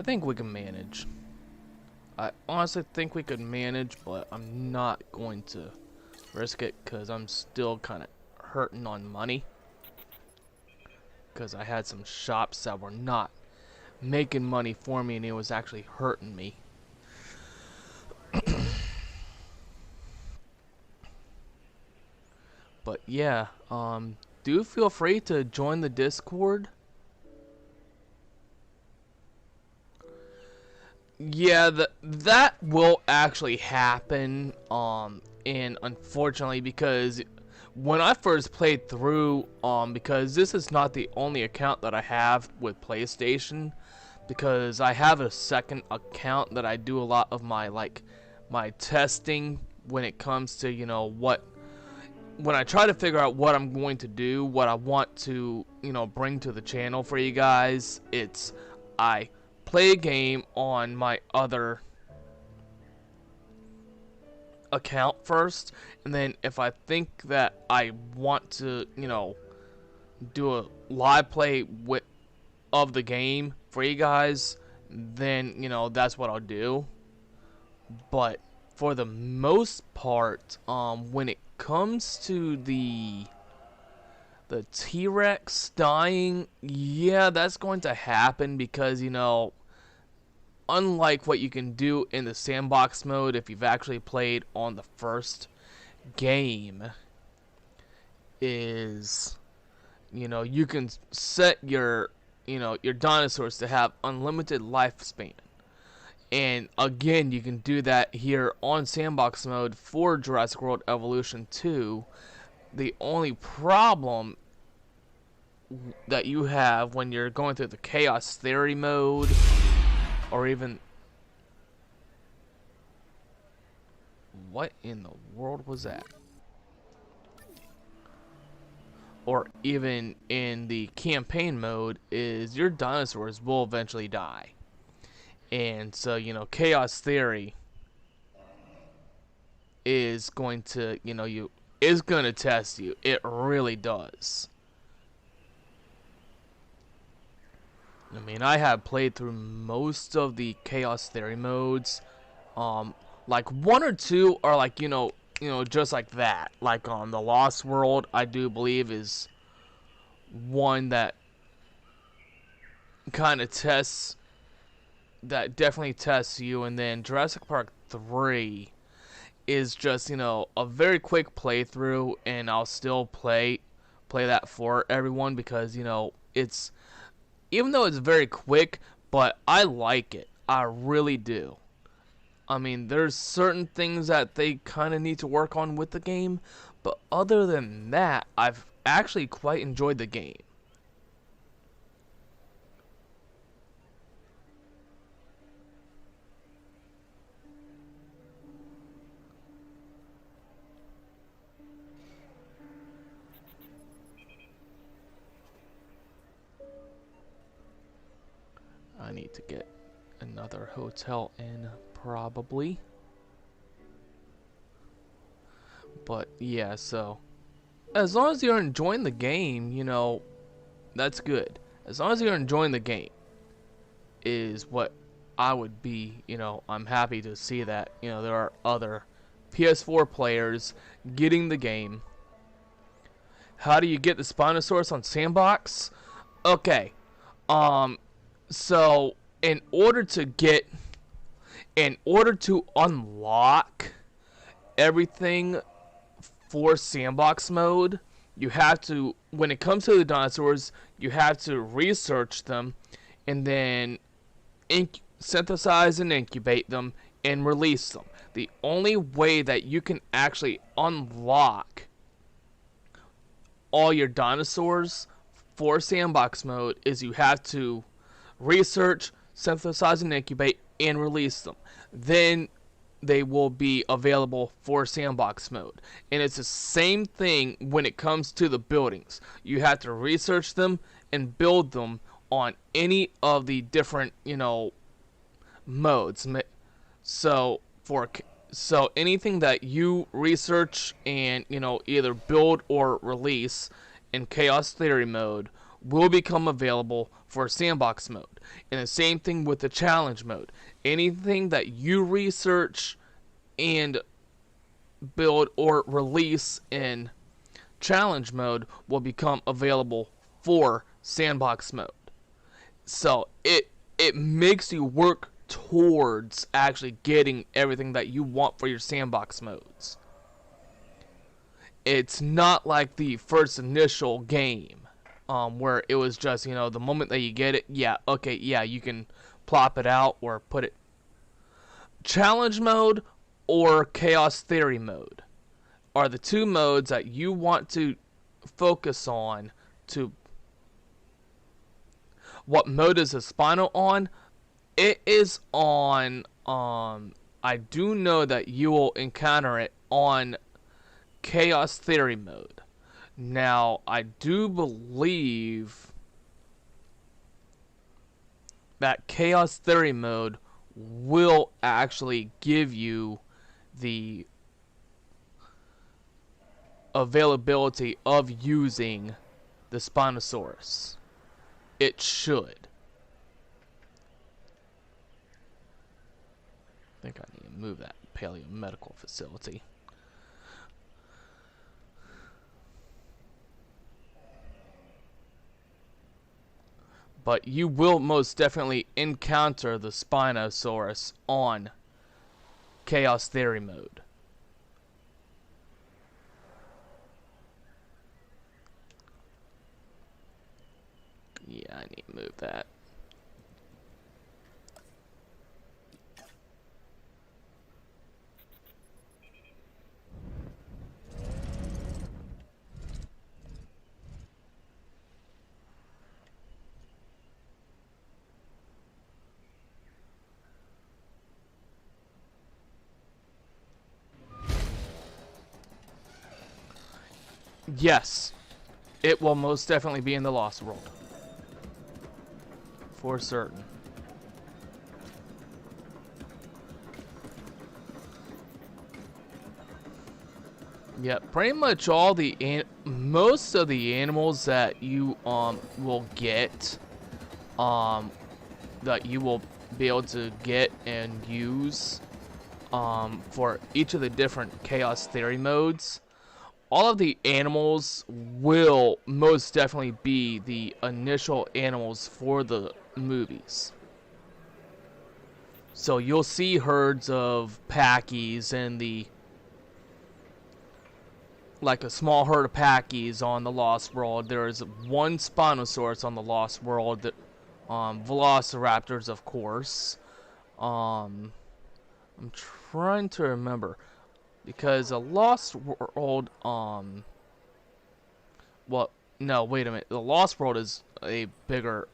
think we can manage. I honestly think we could manage, but I'm not going to risk it because I'm still kind of hurting on money. Because I had some shops that were not making money for me and it was actually hurting me. But yeah, do feel free to join the Discord. Yeah, that will actually happen And unfortunately, because when I first played through, because this is not the only account that I have with PlayStation, because I have a second account that I do a lot of my my testing when it comes to, you know, when I try to figure out what I'm going to do, what I want to, you know, bring to the channel for you guys, it's I play a game on my other account first, and then if I think that I want to, you know, do a live play of the game for you guys, then, you know, that's what I'll do. But for the most part, when it comes to the T-Rex dying, yeah, that's going to happen because, you know, unlike what you can do in the sandbox mode if you've actually played on the first game, is, you know, you can set your, you know, your dinosaurs to have unlimited lifespan. And again, you can do that here on sandbox mode for Jurassic World Evolution 2. The only problem that you have when you're going through the Chaos Theory mode, or even... What in the world was that? Or even in the campaign mode, is your dinosaurs will eventually die. And so, you know, Chaos Theory is going to, you know, is going to test you. It really does. I mean, I have played through most of the Chaos Theory modes. Like one or two are like, you know, just like that. Like on the Lost World, I do believe is one that kind of tests, that definitely tests you. And then Jurassic Park 3 is just, you know, a very quick playthrough, and I'll still play that for everyone because, you know, it's, even though it's very quick, but I like it. I really do. I mean, there's certain things that they kind of need to work on with the game, but other than that, I've actually quite enjoyed the game. I need to get another hotel in, probably. But yeah, so as long as you're enjoying the game, you know, that's good. As long as you're enjoying the game is what I would be, you know, I'm happy to see that, you know, there are other PS4 players getting the game. How do you get the Spinosaurus on Sandbox? Okay. So in order to unlock everything for sandbox mode, you have to, when it comes to the dinosaurs, you have to research them and then synthesize and incubate them and release them. The only way that you can actually unlock all your dinosaurs for sandbox mode is you have to research, synthesize and incubate, and release them. Then they will be available for sandbox mode. And it's the same thing when it comes to the buildings. You have to research them and build them on any of the different, you know, modes. So anything that you research and, you know, either build or release in Chaos Theory mode will become available for sandbox mode. And the same thing with the challenge mode. Anything that you research and build or release in challenge mode will become available for sandbox mode. So it makes you work towards actually getting everything that you want for your sandbox modes. It's not like the first initial game, where it was just, you know, the moment that you get it, yeah, okay, yeah, you can plop it out or put it. Challenge mode or Chaos Theory mode. are the two modes that you want to focus on. To what mode is the Spino on? It is on, I do know that you will encounter it on Chaos Theory mode. Now, I do believe that Chaos Theory mode will actually give you the availability of using the Spinosaurus. It should. I think I need to move that paleo medical facility. But you will most definitely encounter the Spinosaurus on Chaos Theory mode. Yeah, I need to move that. Yes, it will most definitely be in the Lost World. For certain. Yeah, pretty much all the most of the animals that you will get, that you will be able to get and use, for each of the different Chaos Theory modes. All of the animals will most definitely be the initial animals for the movies. So you'll see herds of packies and like a small herd of packies on the Lost World. There is one Spinosaurus on the Lost World, that Velociraptors, of course. I'm trying to remember. Because a Lost World, well, no, wait a minute. The Lost World is a bigger,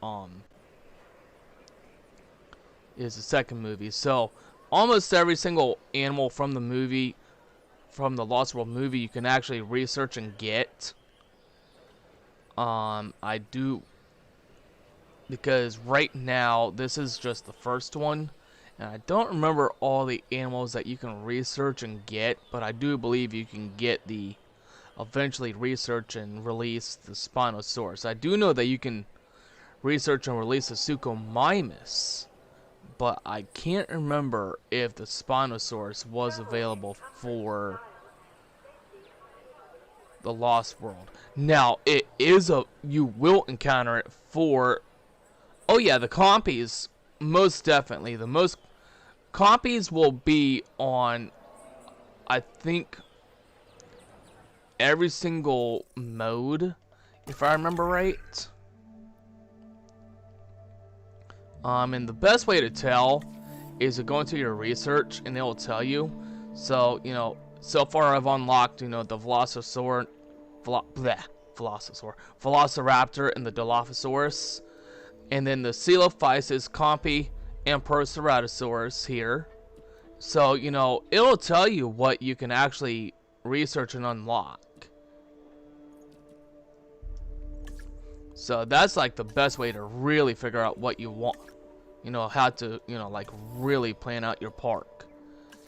is the second movie. So, almost every single animal from the movie, from the Lost World movie, you can actually research and get. I do, because right now, this is just the first one. And I don't remember all the animals that you can research and get, but I do believe you can get eventually research and release the Spinosaurus. I do know that you can research and release the Suchomimus, but I can't remember if the Spinosaurus was available for the Lost World. Now, you will encounter it for, oh yeah, the compies, most definitely. Copies will be on, I think, every single mode, if I remember right. And the best way to tell is to go into your research, and it will tell you. So, so far I've unlocked, the Velociraptor and the Dilophosaurus, and then the Coelophysis, Compy, and Proceratosaurus here. So, it'll tell you what you can actually research and unlock. So that's like the best way to really figure out what you want. How to, like really plan out your park.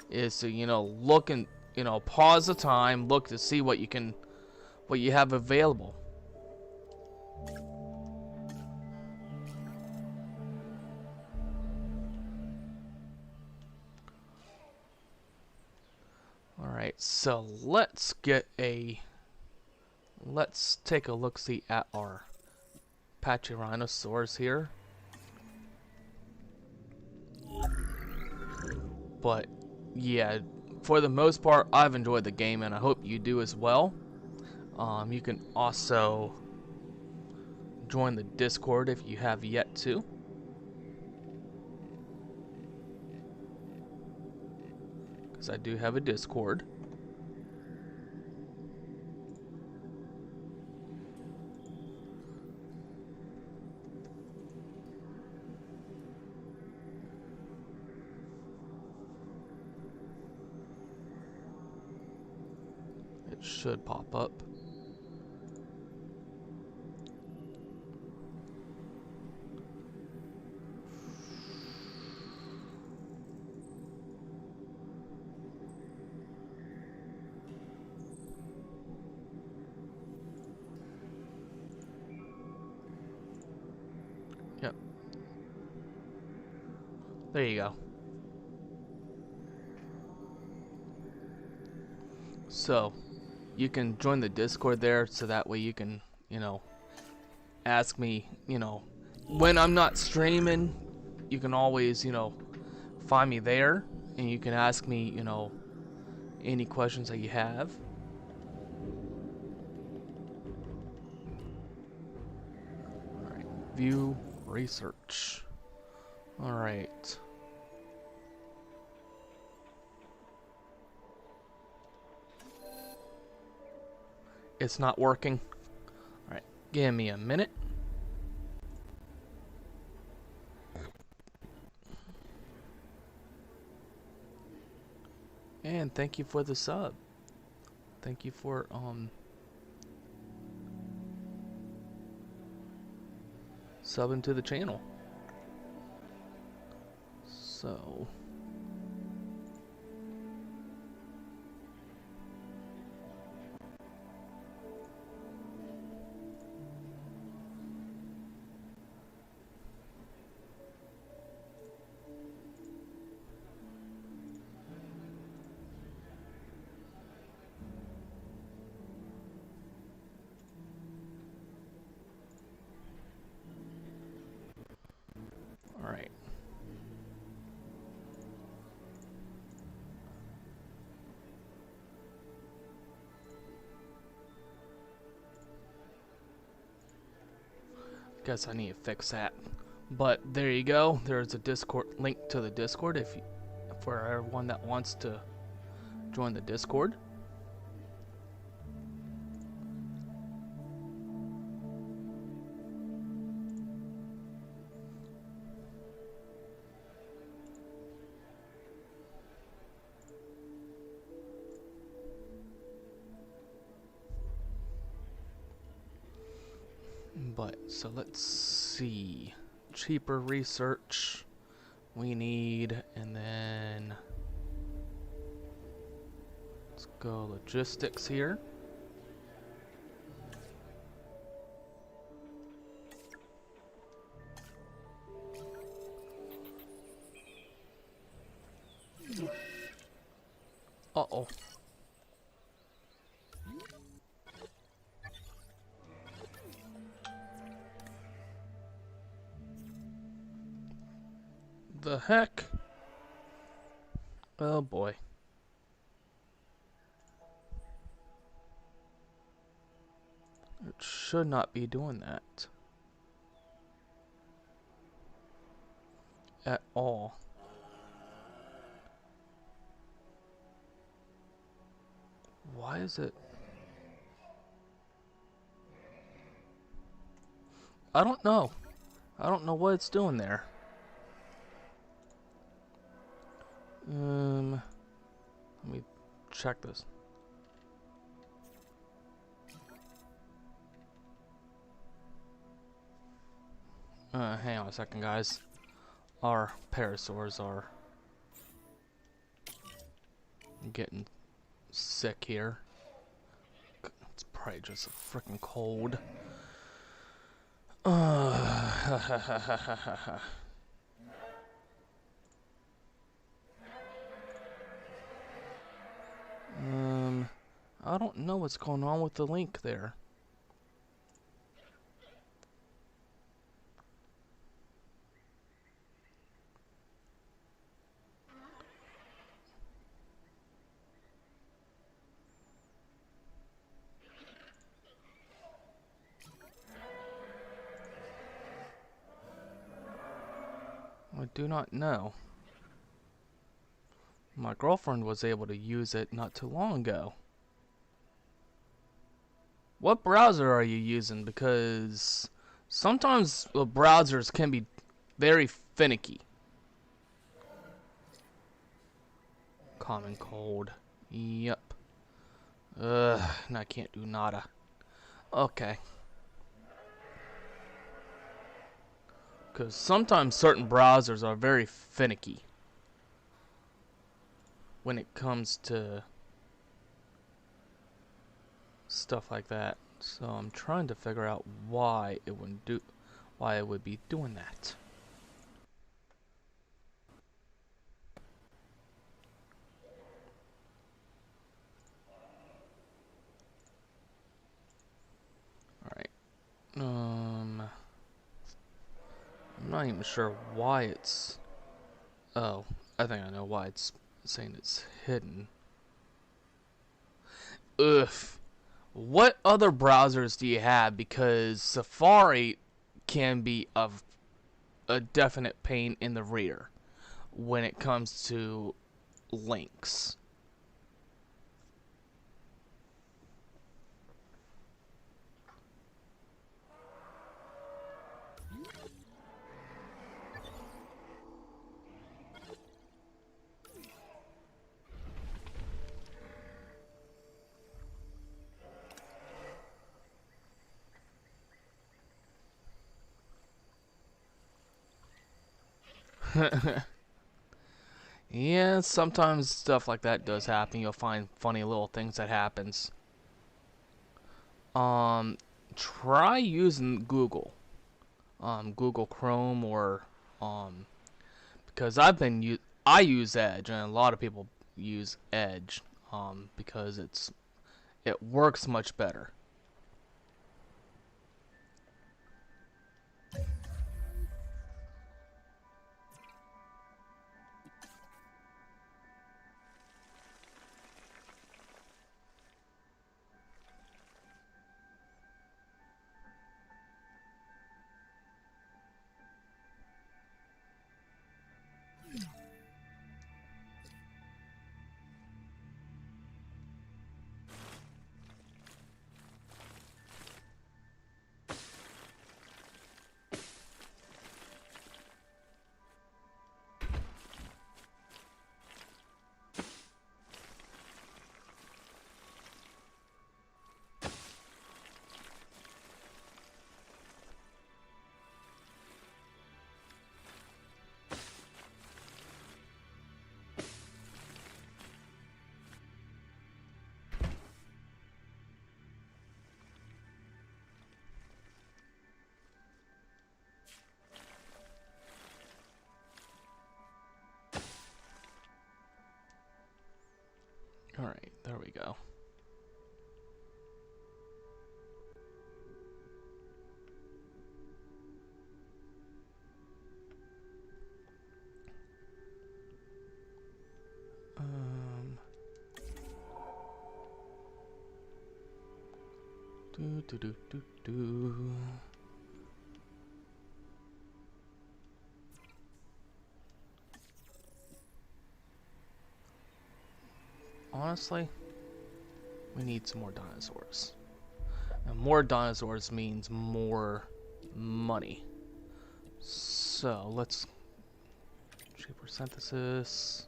Is to, look and, pause the time, look to see what you have available. Alright, so let's take a look-see at our Pachyrhinosaurs here. But, yeah, for the most part, I've enjoyed the game, and I hope you do as well. You can also join the Discord if you have yet to. Because I do have a Discord. It should pop up. Yep. There you go. So, you can join the Discord there, so that way you can, you know, ask me, you know, when I'm not streaming, you can always, you know, find me there, and you can ask me, you know, any questions that you have. Alright, view research. Alright. It's not working. Alright, give me a minute. And thank you for the sub. Thank you for subbing to the channel. So alright. Guess I need to fix that. But there you go. There's a Discord link to the Discord if you, for everyone that wants to join the Discord. But so let's see. Cheaper research we need, and then let's go logistics here. Uh-oh. The heck? Oh boy. It should not be doing that at all. Why is it? I don't know. I don't know what it's doing there. Let me check this. Hang on a second, guys. Our parasaurs are getting sick here. It's probably just a freaking cold. I don't know what's going on with the link there. I do not know. My girlfriend was able to use it not too long ago. What browser are you using? Because sometimes the browsers can be very finicky. Common cold. Yep. And I can't do nada. Okay. Because sometimes certain browsers are very finicky when it comes to stuff like that. So I'm trying to figure out why it would be doing that. Alright. I'm not even sure why it's... Oh, I think I know why it's saying it's hidden. Ugh. What other browsers do you have? Because Safari can be of a definite pain in the rear when it comes to links. Yeah, sometimes stuff like that does happen. You'll find funny little things that happens. Try using Google. Google Chrome or because I use Edge and a lot of people use Edge because it works much better. Alright, there we go. Do do do do do. Honestly, we need some more dinosaurs. And more dinosaurs means more money. So let's cheaper synthesis.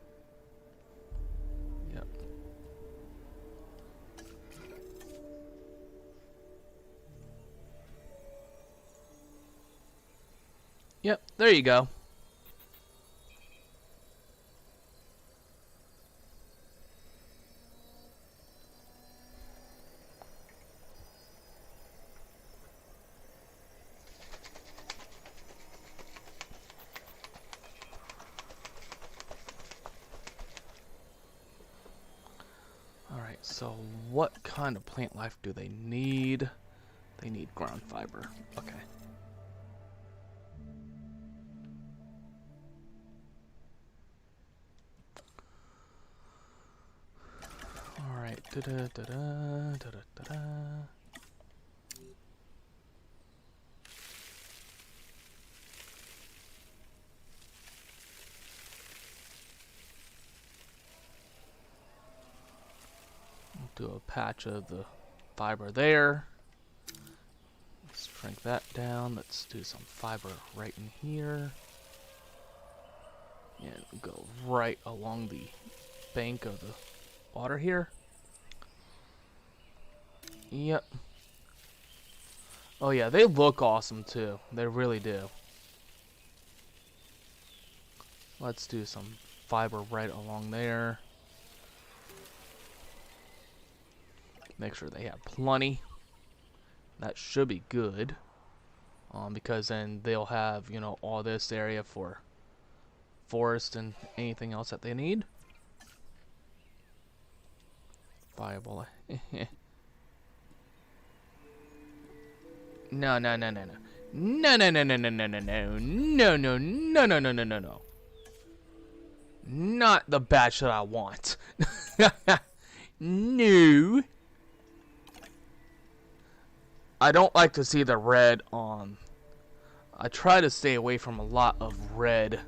Yep. Yep, there you go. Alright, so what kind of plant life do they need? They need ground fiber. Okay. Alright. Da-da-da-da-da-da-da-da. Do a patch of the fiber there. Let's shrink that down. Let's do some fiber right in here. And go right along the bank of the water here. Yep. Oh yeah, they look awesome too. They really do. Let's do some fiber right along there. Make sure they have plenty. That should be good. Because then they'll have, you know, all this area for forest and anything else that they need. Fireball. No, no, no, no, no. No, no, no, no, no, no, no, no. No, no, no, no, no, no, no, no. Not the batch that I want. No. I don't like to see the red on. I try to stay away from a lot of red.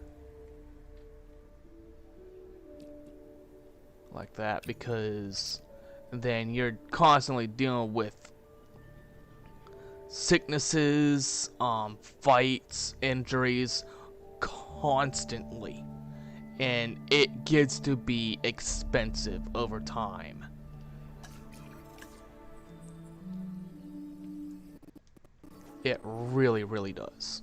Like that, because then you're constantly dealing with sicknesses, fights, injuries, constantly. And it gets to be expensive over time. It really, really does.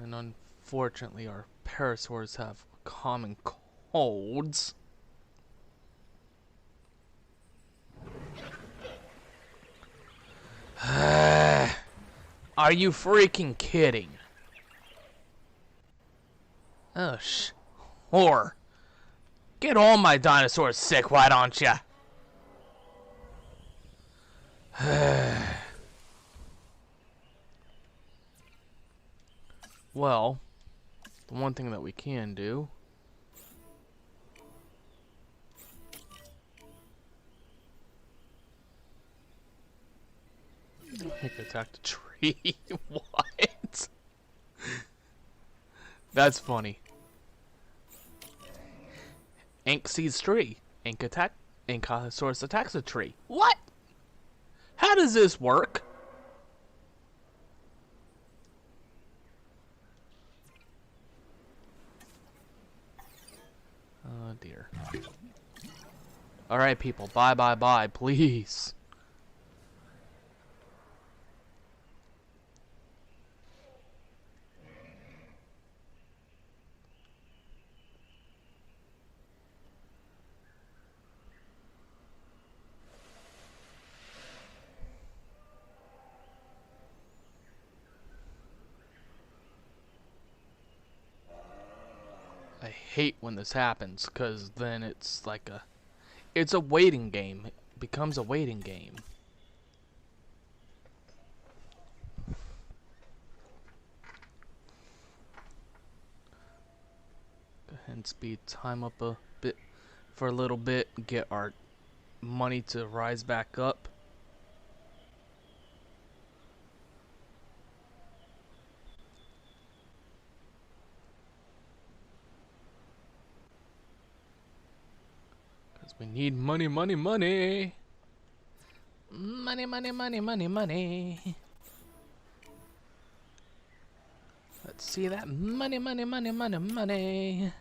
And unfortunately, our parasaurs have common colds. Are you freaking kidding? Oh, whore. Get all my dinosaurs sick, why don't ya? Well, the one thing that we can do I can attack the tree. What? That's funny. Ink sees tree. Inkosaurus attacks a tree. What? How does this work? Oh dear. Alright people, bye bye bye, please. I hate when this happens, cause then it's like it's a waiting game. It becomes a waiting game. Go ahead and speed time up a bit for a little bit, get our money to rise back up. We need money, money, money. Money, money, money, money, money. Let's see that money, money, money, money, money.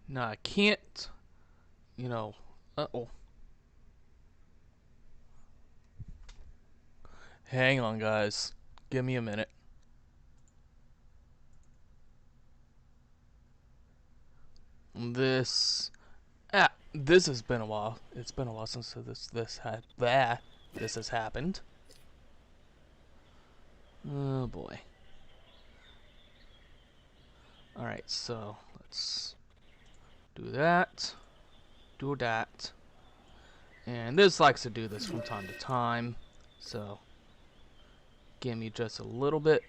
No, I can't, you know, uh-oh. Hang on, guys. Give me a minute. This has been a while. It's been a while since this has happened. Oh boy. Alright, so let's do that. Do that. And this likes to do this from time to time. So, give me just a little bit.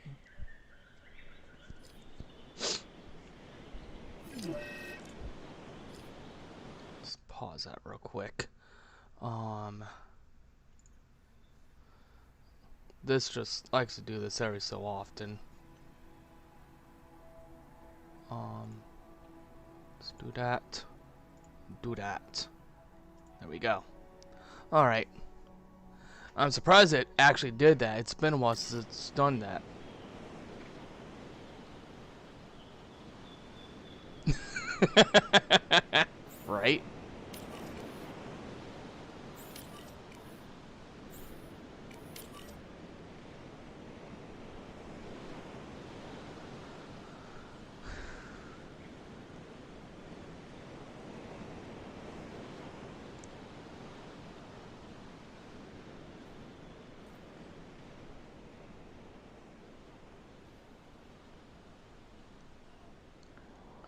Let's pause that real quick. This just likes to do this every so often. Let's do that. Do that. There we go. Alright. I'm surprised it actually did that. It's been a while since it's done that. Right?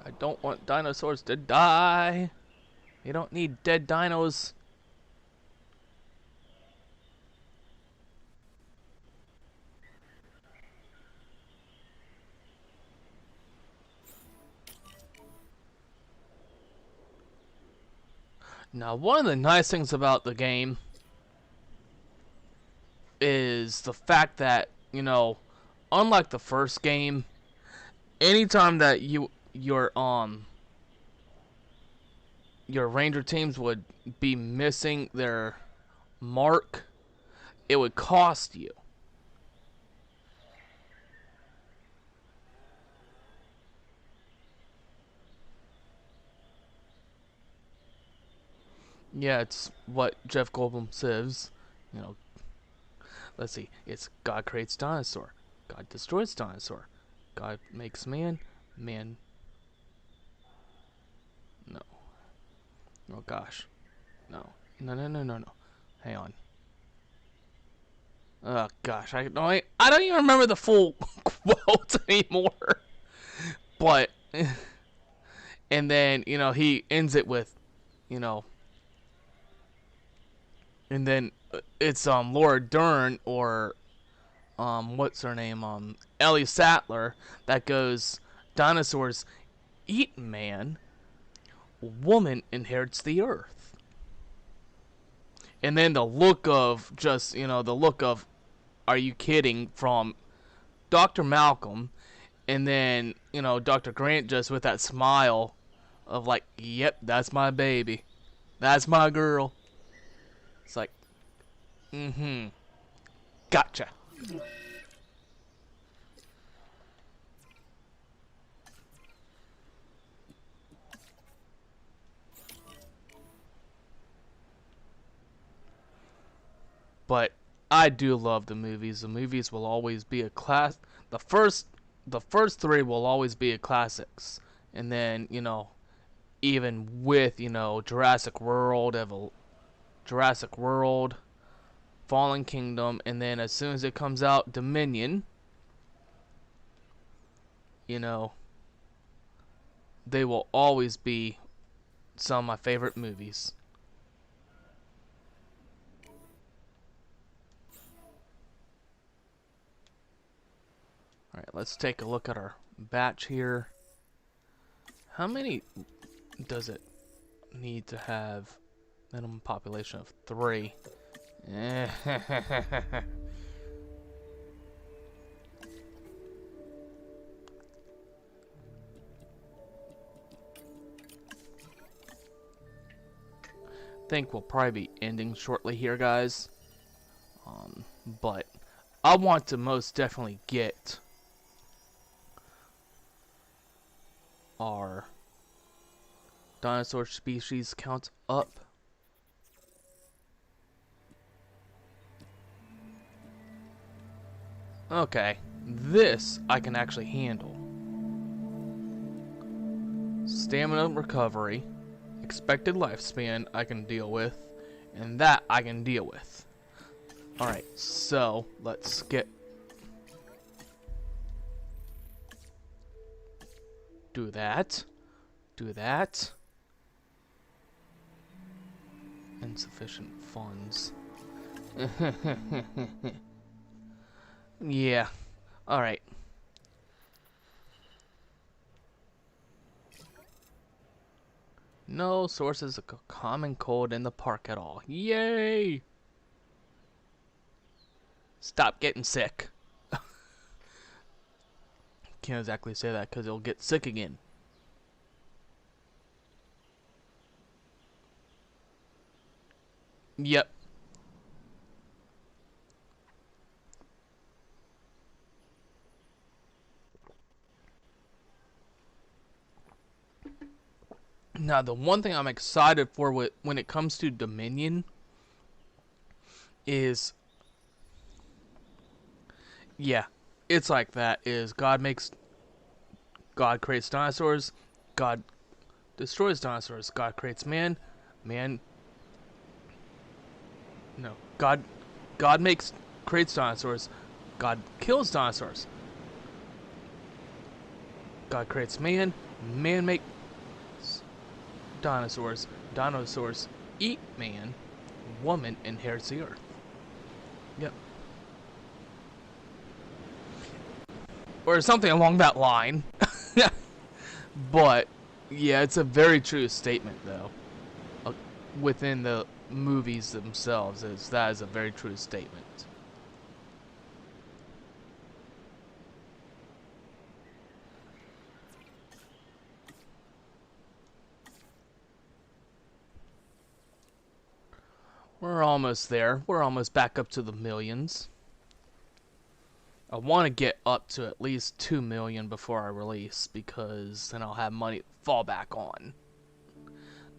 I don't want dinosaurs to die. You don't need dead dinos. Now, one of the nice things about the game is the fact that, you know, unlike the first game, anytime that your ranger teams would be missing their mark, it would cost you. Yeah, it's what Jeff Goldblum says. You know, let's see. It's God creates dinosaur. God destroys dinosaur. God makes man. Man. No. Oh gosh. No. No, no, no, no, no. Hang on. Oh gosh, I don't even remember the full quote anymore. But and then, you know, he ends it with, you know, and then it's Laura Dern or what's her name, Ellie Sattler, that goes, dinosaurs eat man, woman inherits the earth. And then the look of just, you know, the look of, are you kidding, from Dr. Malcolm, and then, you know, Dr. Grant just with that smile of like, yep, that's my baby. That's my girl. It's like, gotcha. But I do love the movies. The movies will always be a class. The first three will always be a classics. And then, you know, even with, you know, Jurassic World, Fallen Kingdom, and then as soon as it comes out, Dominion, you know, they will always be some of my favorite movies. Alright, let's take a look at our batch here. How many does it need to have? Minimum population of 3. Think we'll probably be ending shortly here, guys. But I want to most definitely get our dinosaur species count up. Okay, this I can actually handle. Stamina recovery, expected lifespan I can deal with, and that I can deal with. Alright, so let's do that, and Insufficient funds. Yeah. Alright. No sources of common cold in the park at all. Yay! Stop getting sick. Can't exactly say that because it'll get sick again. Yep. Now, the one thing I'm excited for when it comes to Dominion is, yeah, it's like that. Is God creates dinosaurs, God destroys dinosaurs. God creates man, man. No, God creates dinosaurs. God kills dinosaurs. God creates man, man makes dinosaurs. Dinosaurs eat man. Woman inherits the earth. Yep. Or something along that line. But yeah, it's a very true statement, though. Within the movies themselves, that is a very true statement. We're almost there. We're almost back up to the millions. I want to get up to at least 2 million before I release, because then I'll have money to fall back on.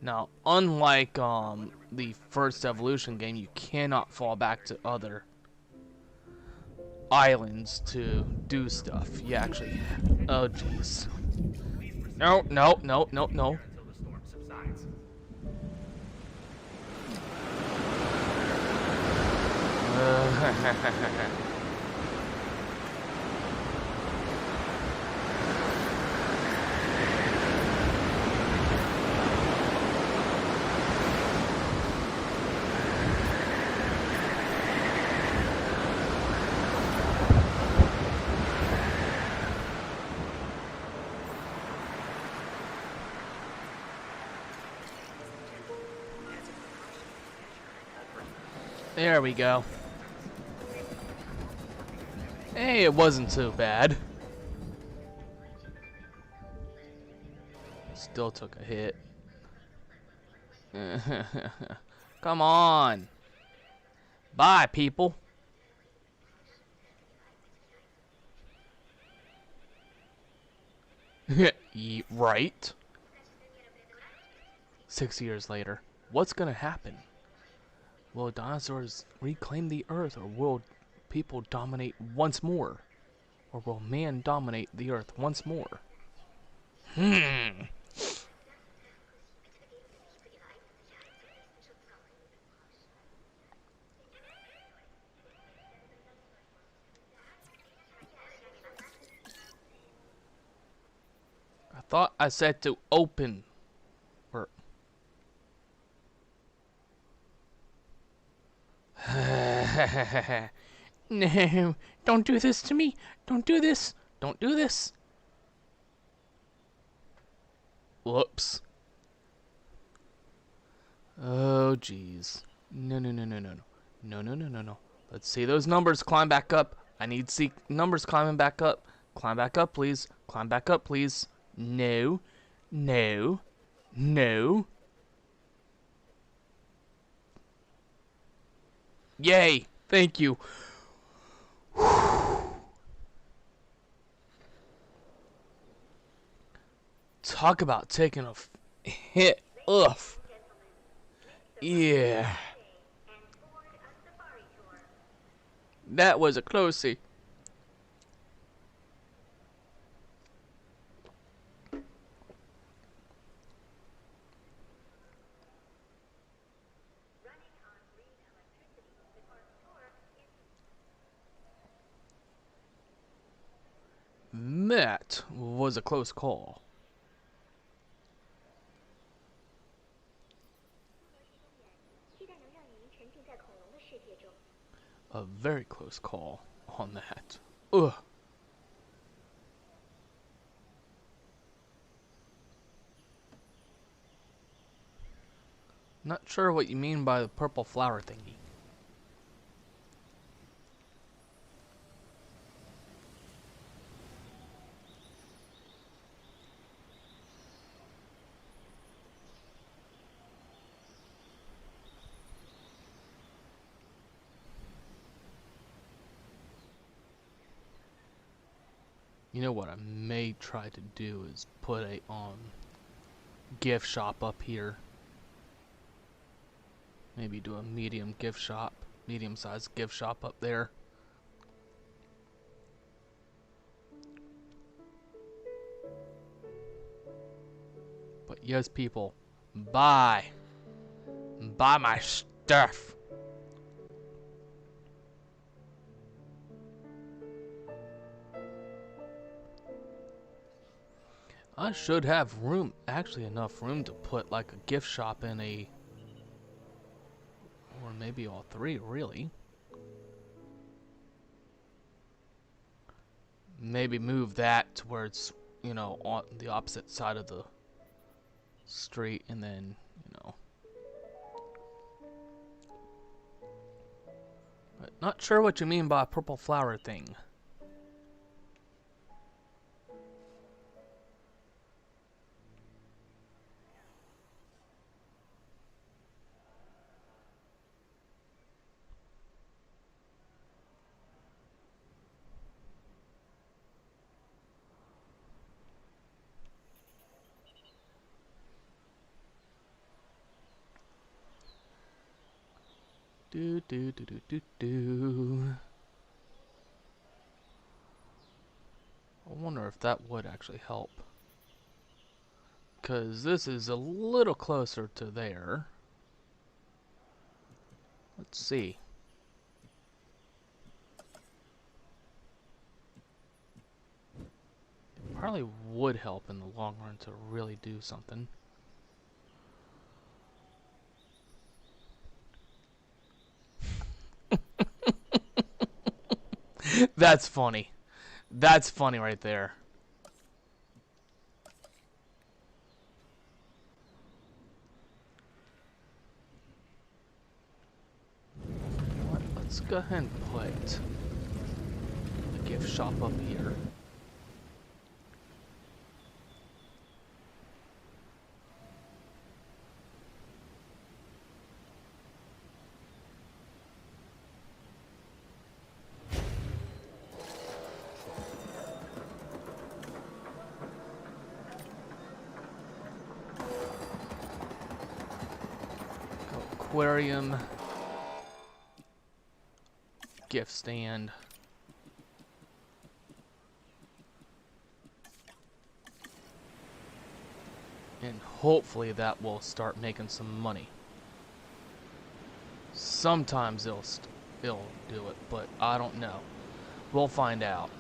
Now, unlike the first Evolution game, you cannot fall back to other islands to do stuff. You actually... Oh, jeez. No, no, no, no, no. Until the storm subsides. There we go. Hey, it wasn't too bad. Still took a hit. Come on. Bye, people. Right? 6 years later. What's gonna happen? Will dinosaurs reclaim the Earth, or will people dominate once more? Or will man dominate the Earth once more? I thought I said to open. Or no, don't do this to me. Don't do this. Don't do this. Whoops. Oh, jeez. No, no, no, no, no, no. No, no, no, no, no. Let's see those numbers climb back up. I need to see numbers climbing back up. Climb back up, please. Climb back up, please. No. No. No. Yay. Thank you. Talk about taking a hit. Ugh. Yeah. That was a closey. That was a close call. A very close call on that. Ugh. Not sure what you mean by the purple flower thingy. You know what I may try to do is put a gift shop up here. Maybe do a medium sized gift shop up there. But yes, people, buy my stuff. I should have room, actually enough room to put like a gift shop in or maybe all three, really. Maybe move that towards, you know, on the opposite side of the street, and then, you know. But not sure what you mean by a purple flower thing. Do do do do do do. I wonder if that would actually help. Because this is a little closer to there. Let's see. It probably would help in the long run to really do something. That's funny. That's funny right there. Let's go ahead and put a gift shop up here. Aquarium, gift stand, and hopefully that will start making some money. Sometimes it'll do it, but I don't know. We'll find out.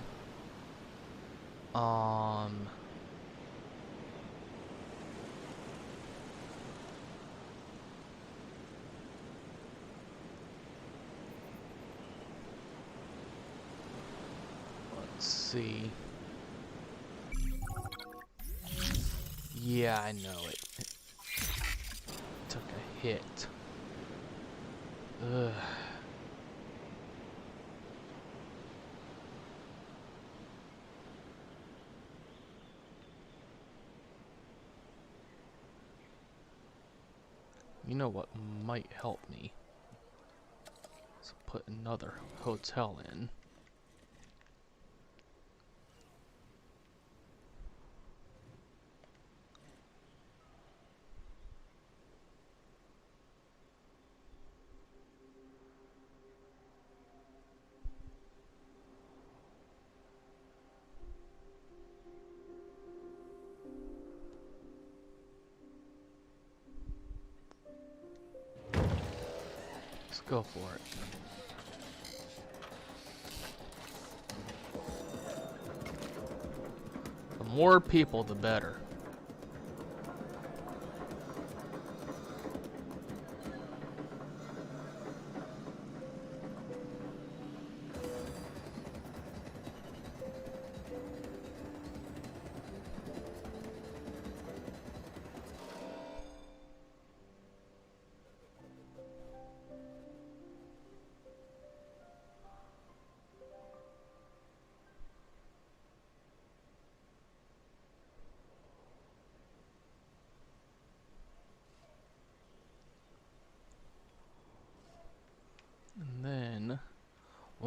Let's see. Yeah, I know it. It took a hit. Ugh. You know what might help me? Let's put another hotel in. Let's go for it. The more people, the better.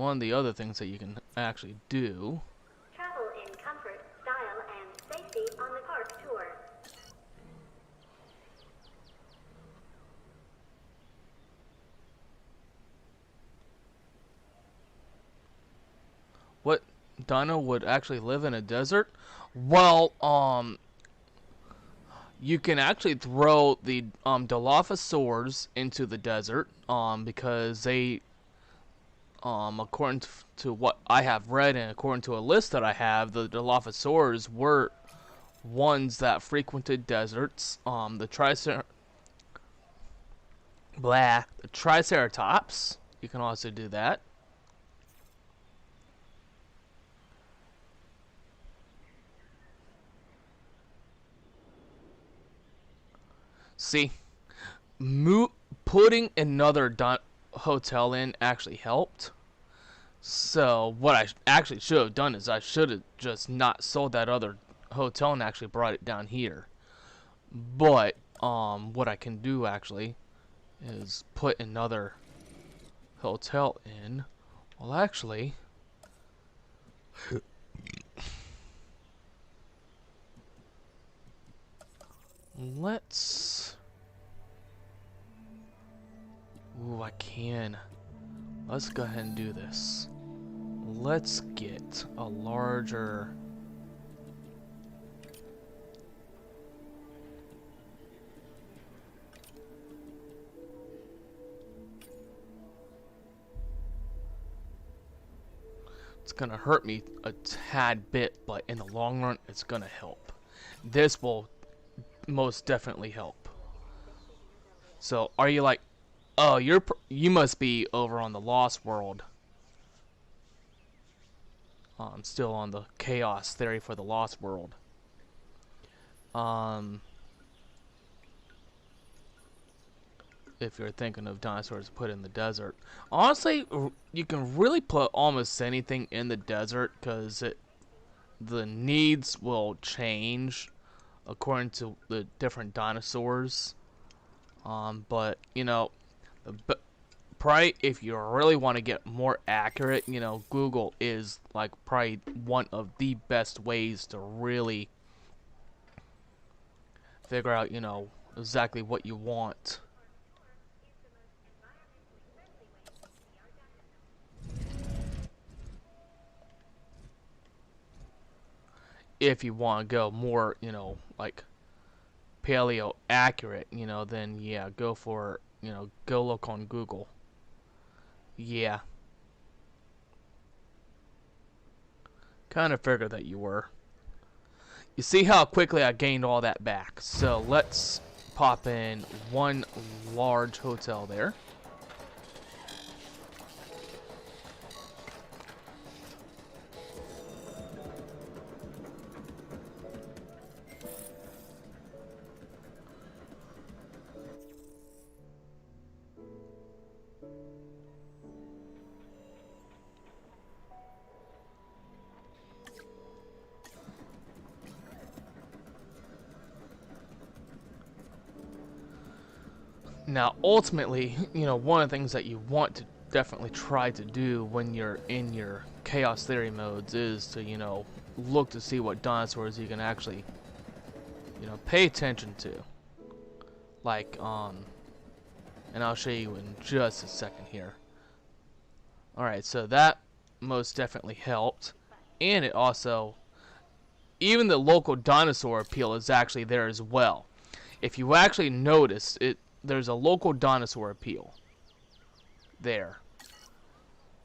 one of the other things that you can actually do. Travel in comfort, style, and safety on the park tour. What dino would actually live in a desert? Well, you can actually throw the Dilophosaurs into the desert, because they, according to what I have read and according to a list that I have, the Dilophosaurs were ones that frequented deserts. The Triceratops, you can also do that. See, putting another hotel in actually helped. So what I actually should have done is I should have just not sold that other hotel and actually brought it down here. But what I can do actually is put another hotel in. Well, actually, let's. Ooh, I can. Let's go ahead and do this. Let's get a larger. It's gonna hurt me a tad bit, but in the long run, it's gonna help. This will most definitely help. So, are you like, oh, you must be over on the Lost World. I'm still on the chaos theory for the Lost World. If you're thinking of dinosaurs put in the desert, honestly, you can really put almost anything in the desert because the needs will change according to the different dinosaurs. But you know, probably if you really want to get more accurate, you know, Google is like probably one of the best ways to really figure out, you know, exactly what you want. If you want to go more, you know, like paleo accurate, you know, then yeah, go for, you know, go look on Google. Yeah. Kind of figured that you were. You see how quickly I gained all that back. So let's pop in one large hotel there. Now, ultimately, you know, one of the things that you want to definitely try to do when you're in your chaos theory modes is to, you know, look to see what dinosaurs you can actually, you know, pay attention to. Like, and I'll show you in just a second here. Alright, so that most definitely helped. And it also, even the local dinosaur appeal is actually there as well. If you actually notice, there's a local dinosaur appeal there.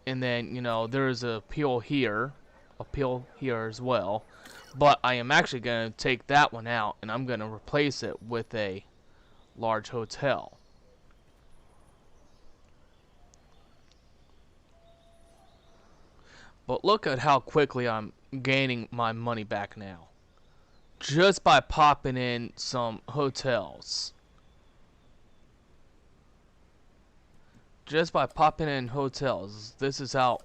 And then, you know, there's a appeal here as well. But I am actually going to take that one out and I'm going to replace it with a large hotel. But look at how quickly I'm gaining my money back now. Just by popping in some hotels. Just by popping in hotels. This is how.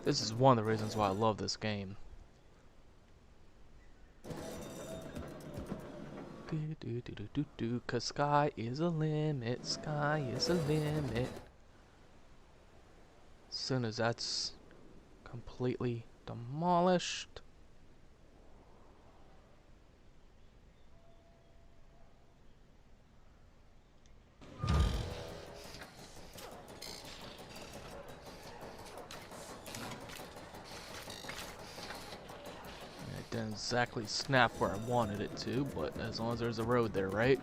This is one of the reasons why I love this game. Cause sky is a limit, sky is a limit. As soon as that's completely demolished. It didn't exactly snap where I wanted it to, but as long as there's a road there, right?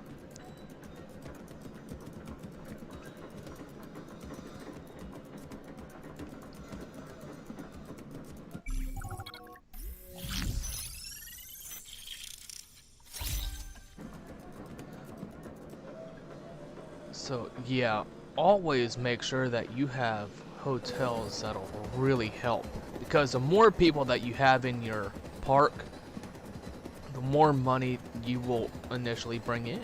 So yeah, always make sure that you have hotels that'll really help, because the more people that you have in your park, the more money you will initially bring in.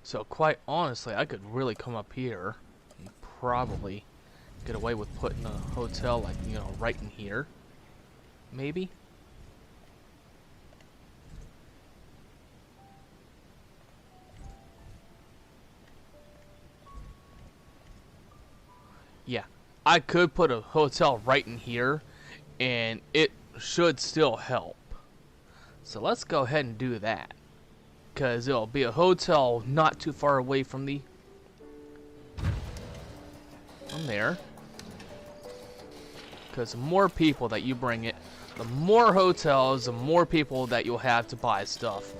So quite honestly, I could really come up here and probably get away with putting a hotel, like, you know, right in here. Maybe. Yeah, I could put a hotel right in here and it should still help. So let's go ahead and do that, because it'll be a hotel not too far away from there. Because the more people that you bring it, the more hotels, the more people that you'll have to buy stuff.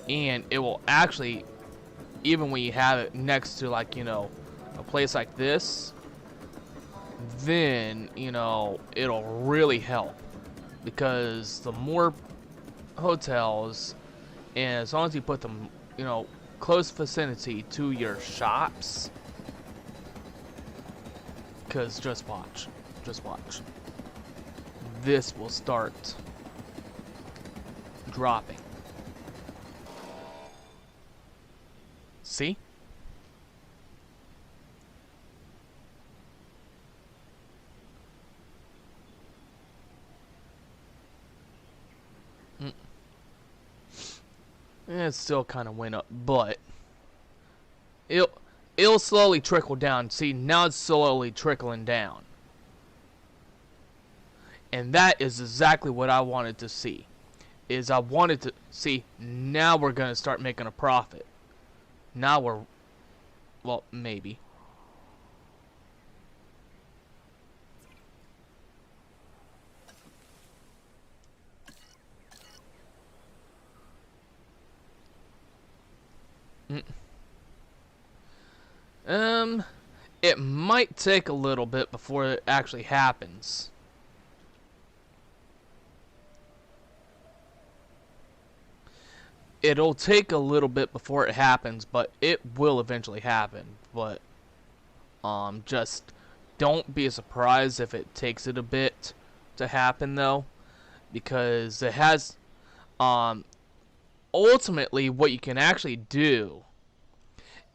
And it will actually, even when you have it next to, like, you know, a place like this, then, you know, it'll really help. Because the more hotels, and as long as you put them, you know, close vicinity to your shops, because just watch. This will start dropping. See? It still kind of went up, but it'll slowly trickle down. See, now it's slowly trickling down. And that is exactly what I wanted to see. Is I wanted to see, now we're going to start making a profit. Now we're, well, maybe. It might take a little bit before it actually happens. It'll take a little bit before it happens, but it will eventually happen. But just don't be surprised if it takes it a bit to happen, though, because it has ultimately what you can actually do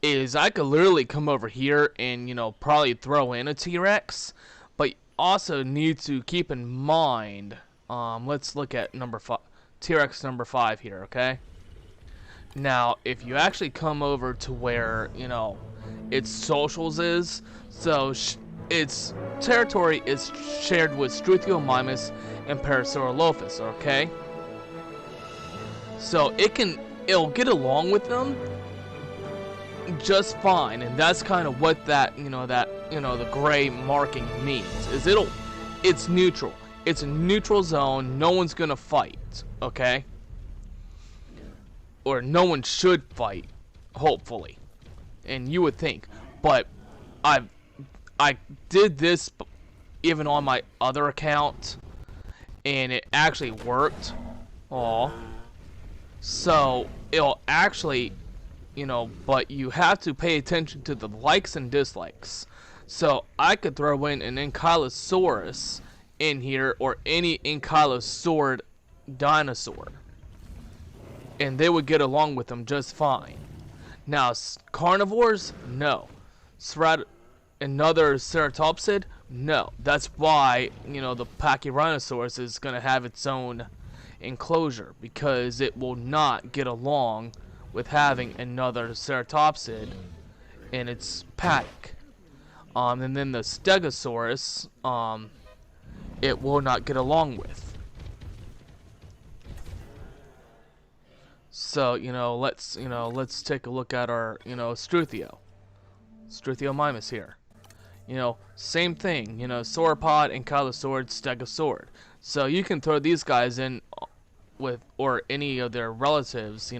is I could literally come over here and, you know, probably throw in a T-Rex, but you also need to keep in mind, let's look at number 5, T-Rex number 5 here, okay? Now, if you actually come over to where, you know, its socials is, so its territory is shared with Struthiomimus and Parasaurolophus, okay? So it'll get along with them just fine, and that's kind of what the gray marking means. Is it's neutral. It's a neutral zone. No one's gonna fight, okay? Or no one should fight, hopefully. And you would think, but I did this even on my other account, and it actually worked. So it'll actually, you know, but you have to pay attention to the likes and dislikes. So I could throw in an Ankylosaurus in here, or any ankylosaurid dinosaur, and they would get along with them just fine. Now, carnivores, no. Another ceratopsid, no. That's why, you know, the Pachyrhinosaurus is going to have its own enclosure, because it will not get along with having another ceratopsid in its paddock. And then the Stegosaurus, it will not get along with. So, let's take a look at our, Struthiomimus here. Same thing, sauropod, ankylosaurid, stegosaurid. So you can throw these guys in with, or any of their relatives,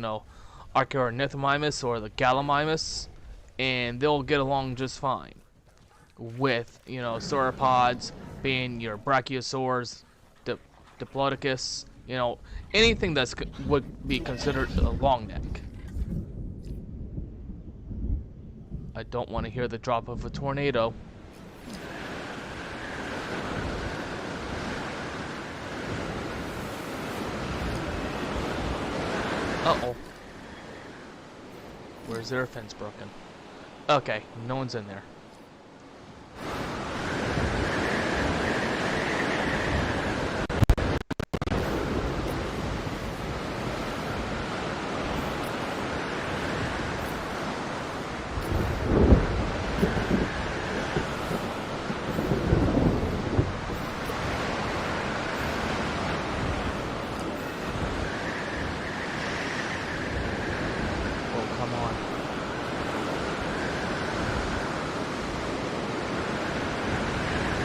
Archaeornithomimus or the Gallimimus, and they'll get along just fine with, sauropods being your brachiosaurs, Diplodocus, anything that's would be considered a long neck. I don't want to hear the drop of a tornado. Uh-oh. Where's their fence broken? Okay, no one's in there.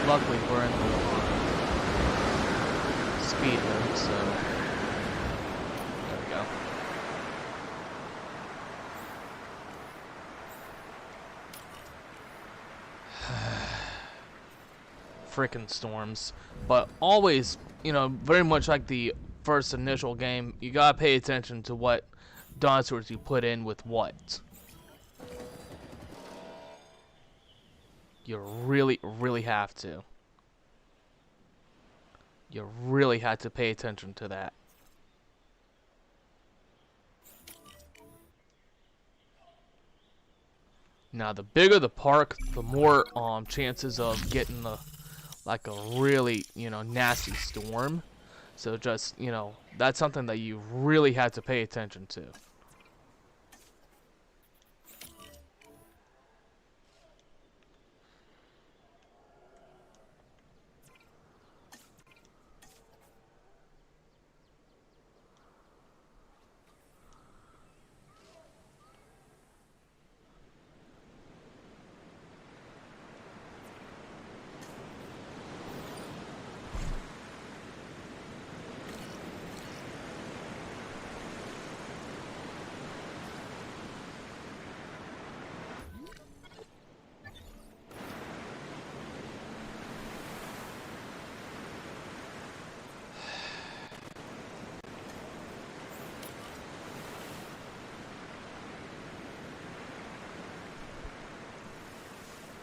Luckily, we're in the speed mode, so there we go. Frickin' storms, but always, very much like the first initial game, you gotta pay attention to what dinosaurs you put in with what. You really, really have to. You really had to pay attention to that. Now, the bigger the park, the more chances of getting a really, nasty storm. So just, that's something that you really had to pay attention to.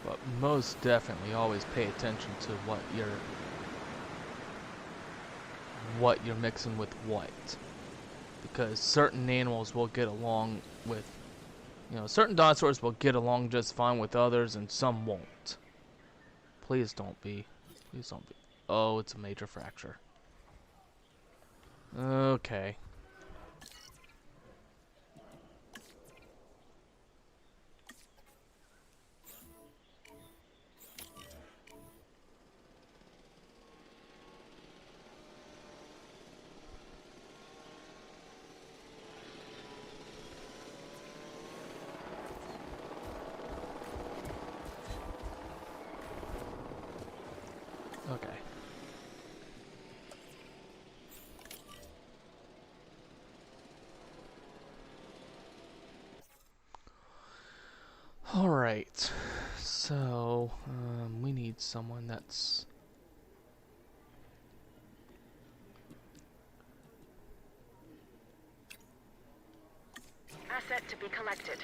But most definitely always pay attention to what you're mixing with what. Because certain animals will get along with, certain dinosaurs will get along just fine with others and some won't. Please don't be. Please don't be. Oh, it's a major fracture. Okay. Okay. All right. So, we need someone that's Asset to be collected.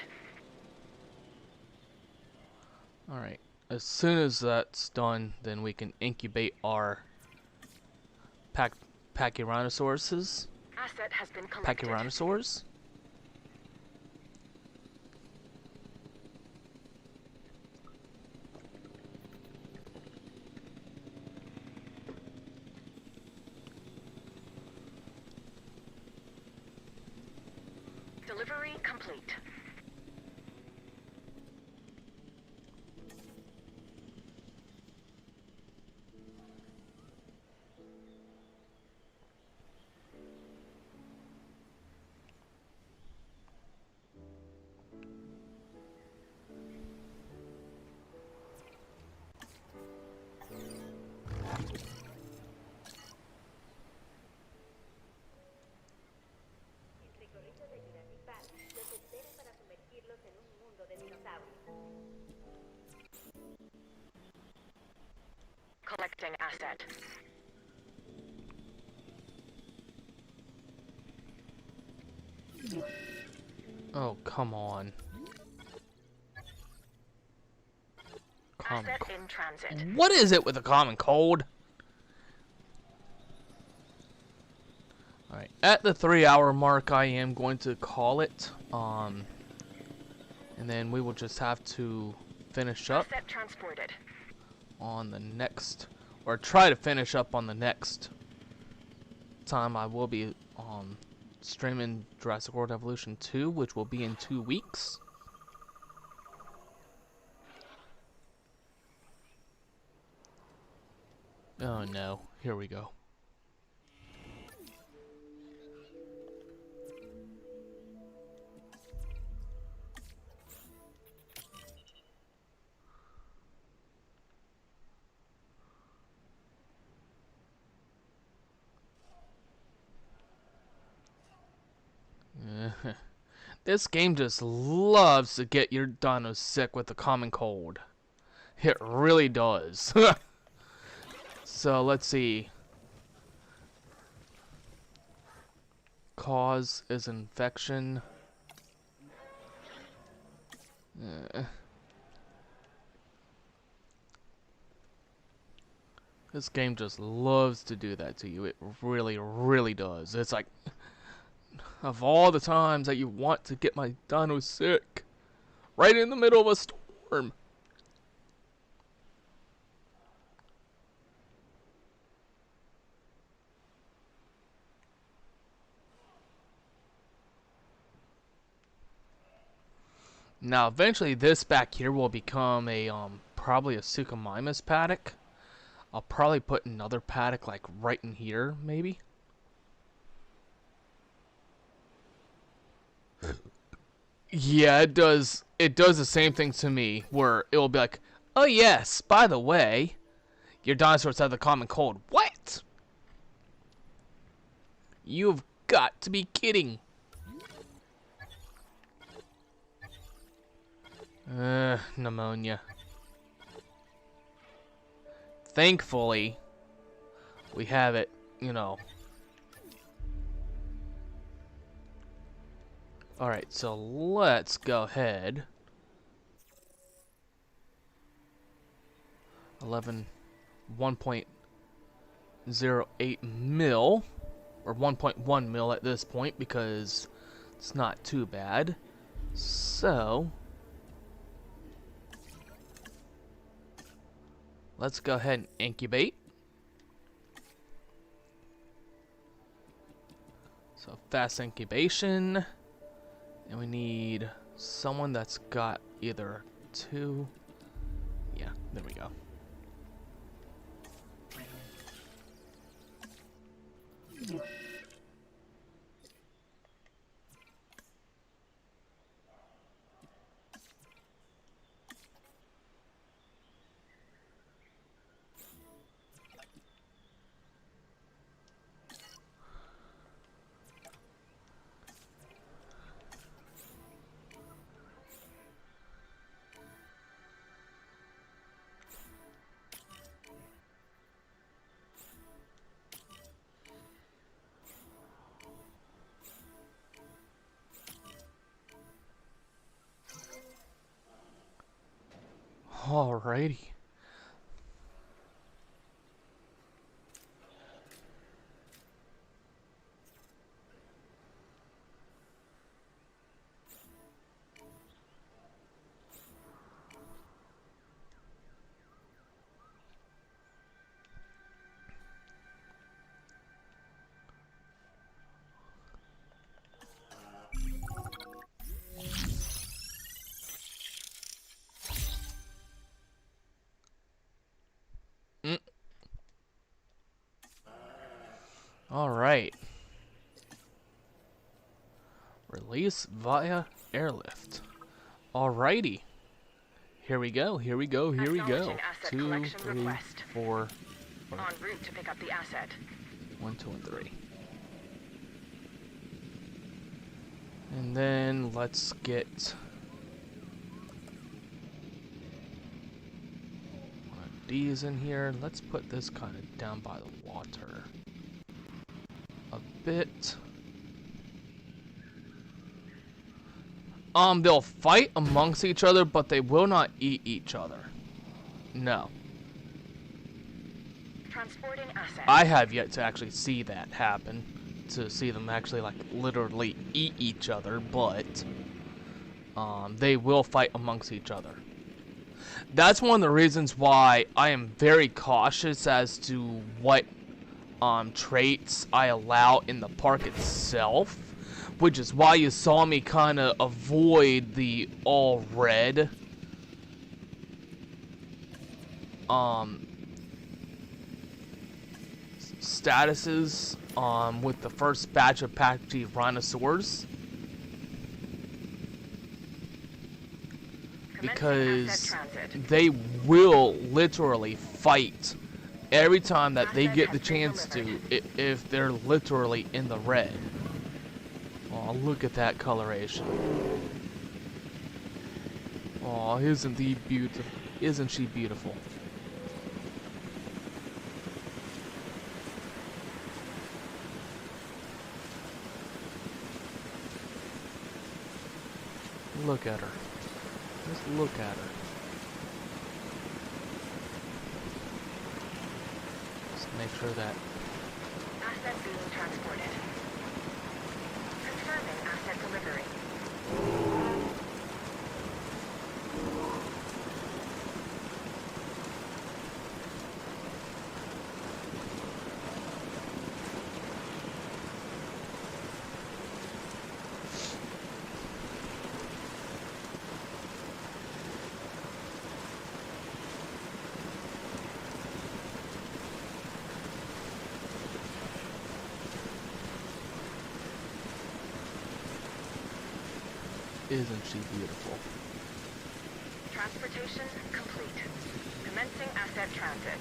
all right. As soon as that's done, then we can incubate our Pachyrhinosauruses. Asset has been collected. Pachyrhinosaurs. Delivery complete. El recorrido de Jurassic Park los espera para sumergirlos en un mundo de dinosaurios. Collecting asset. Oh, come on. Asset in transit. What is it with the common cold? Alright, at the 3-hour mark, I am going to call it. And then we will just have to finish up Asset transported. on the next, or try to finish up on the next time I will be streaming Jurassic World Evolution 2, which will be in 2 weeks. Oh no, here we go. This game just loves to get your dinos sick with the common cold. It really does. So let's see. Cause is infection. This game just loves to do that to you. It really, really does. It's like, of all the times that you want to get my dino sick, right in the middle of a storm. Now, eventually, this back here will become a probably a Suchomimus paddock. I'll probably put another paddock like right in here, maybe. Yeah, it does. It does the same thing to me, where it will be like, "Oh yes, by the way, your dinosaurs have the common cold." What? You've got to be kidding. Pneumonia. Thankfully, we have it, you know. Alright, so let's go ahead. 1.08 mil, or 1.1 mil at this point, because it's not too bad. So let's go ahead and incubate. So fast incubation. And we need someone that's got either 2. Yeah, there we go. Alrighty. Alright. Release via airlift. Alrighty. Here we go, here we go, here we go. Acknowledging asset 2, collection 3, request. 4, En route to pick up the asset. 1, 2, and 3. And then let's get one of these in here. Let's put this kind of down by the water a bit. They'll fight amongst each other, but they will not eat each other. No. Transporting asset. I have yet to actually see that happen. To see them actually, like, literally eat each other, but they will fight amongst each other. That's one of the reasons why I am very cautious as to what traits I allow in the park itself, which is why you saw me kind of avoid the all red statuses with the first batch of Patchy Rhinosaurs, because they will literally fight every time that they get the chance to, if they're literally in the red. Oh, look at that coloration. Oh, isn't he beautiful? Isn't she beautiful? Look at her. Just look at her. Just make sure that... Asset being transported. Confirming asset delivery. Isn't she beautiful? Transportation complete. Commencing asset transit.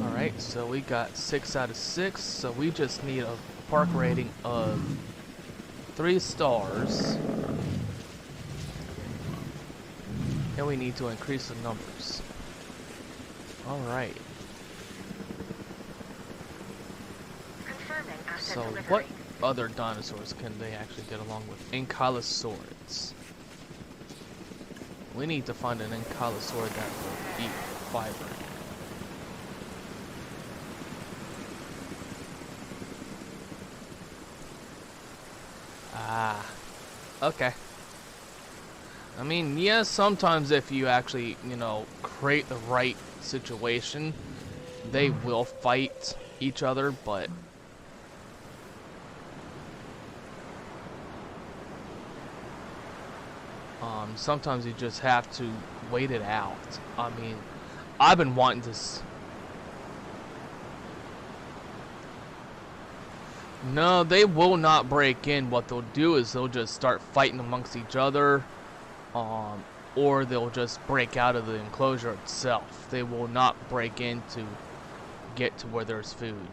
Alright, so we got 6 out of 6, so we just need a park rating of 3 stars. And we need to increase the numbers. Alright. Confirming asset So delivery. what other dinosaurs can they actually get along with? Ankylosaurids. We need to find an ankylosaurid that will eat fiber. Ah, okay. I mean, yeah, sometimes if you actually, you know, create the right situation, they will fight each other, but sometimes you just have to wait it out. I mean, I've been wanting to... No, they will not break in. What they'll do is they'll just start fighting amongst each other, or they'll just break out of the enclosure itself. They will not break in to get to where there's food.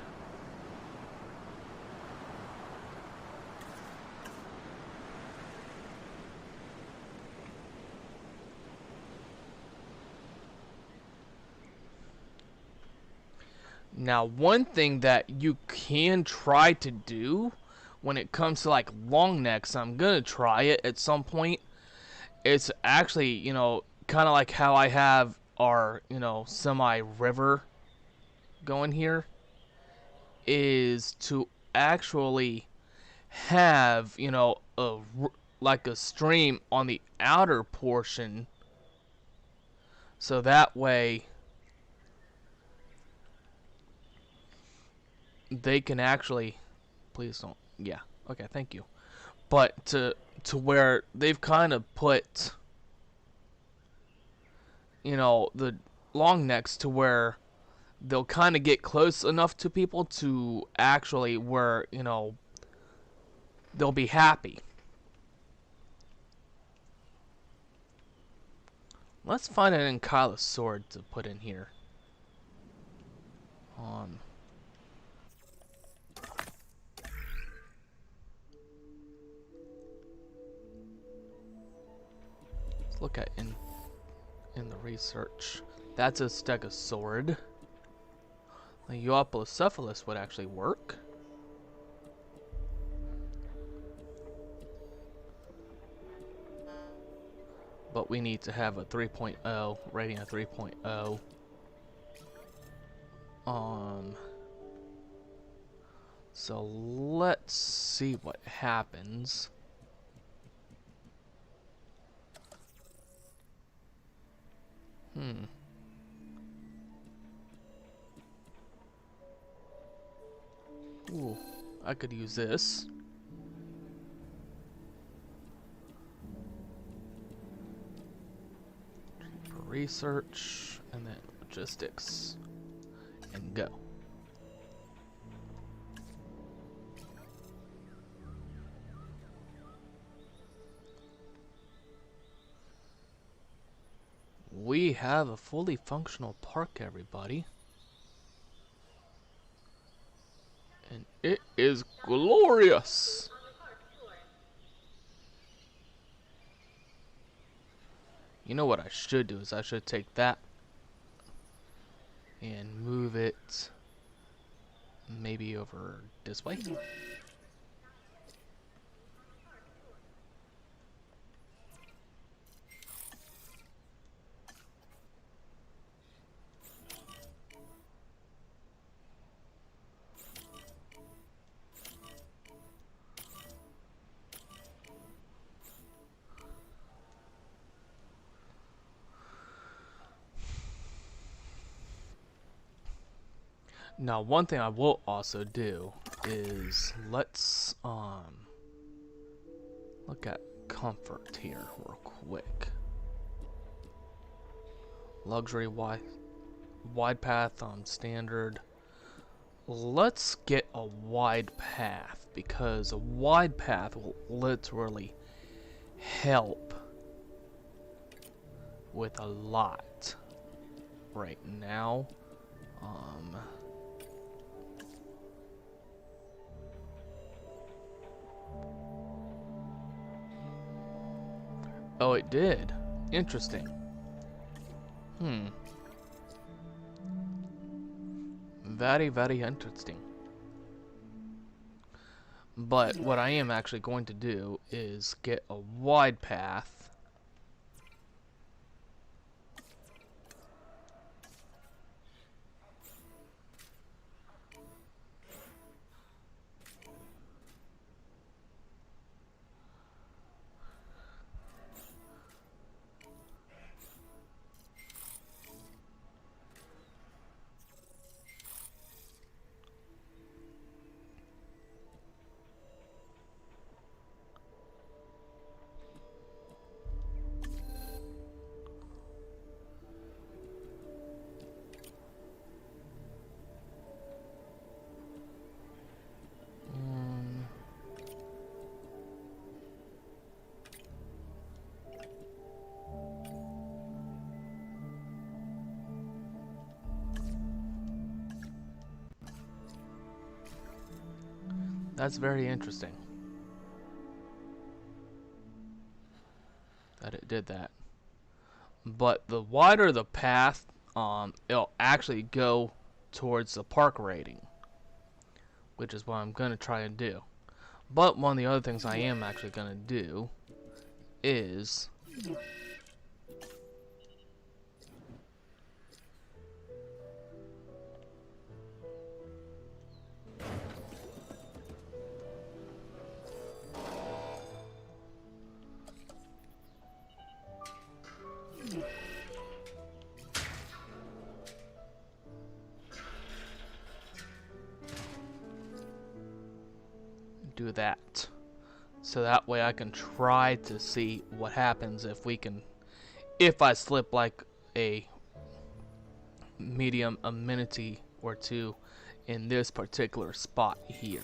Now, one thing that you can try to do when it comes to like long necks, I'm gonna try it at some point. It's actually, you know, kind of like how I have our, you know, semi-river going here, is to actually have, you know, like a stream on the outer portion, so that way they can actually, please don't, yeah, okay, thank you. But to where they've kind of put, you know, the long necks to where they'll kind of get close enough to people to actually where, you know, they'll be happy. Let's find an Ankylosaur sword to put in here. Let's look at in the research. That's a stegosaur. The Euoplocephalus would actually work. But we need to have a 3.0, rating of 3.0. So let's see what happens. Ooh, I could use this. For research, and then logistics, and go. We have a fully functional park, everybody. And it is glorious. You know what I should do is I should take that and move it maybe over this way. Now, one thing I will also do is let's look at comfort here real quick. Luxury wide path on standard. Let's get a wide path because a wide path will literally help with a lot right now. Oh, it did. Interesting. Very, very interesting. But what I am actually going to do is get a wide path. That's very interesting that it did that. But the wider the path, it'll actually go towards the park rating, which is what I'm going to try and do. But one of the other things I am actually going to do is do that. So that way I can try to see what happens if I slip like a medium amenity or two in this particular spot here.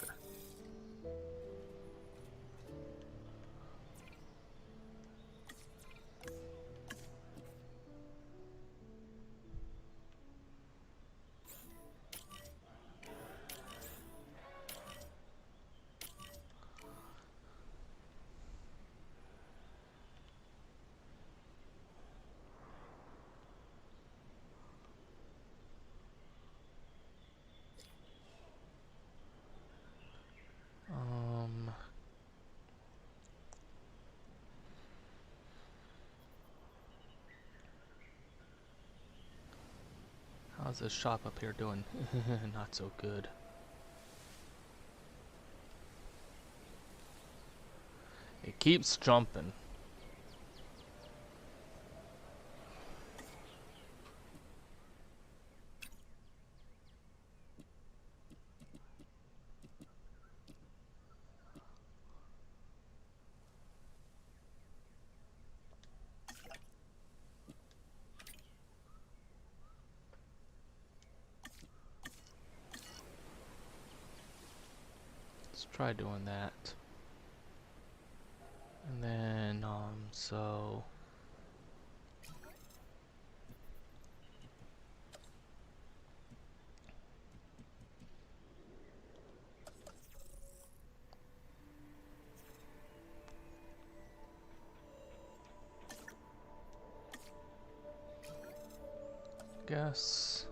How's this shop up here doing? Not so good. It keeps jumping. Let's try doing that. And then, so... guess...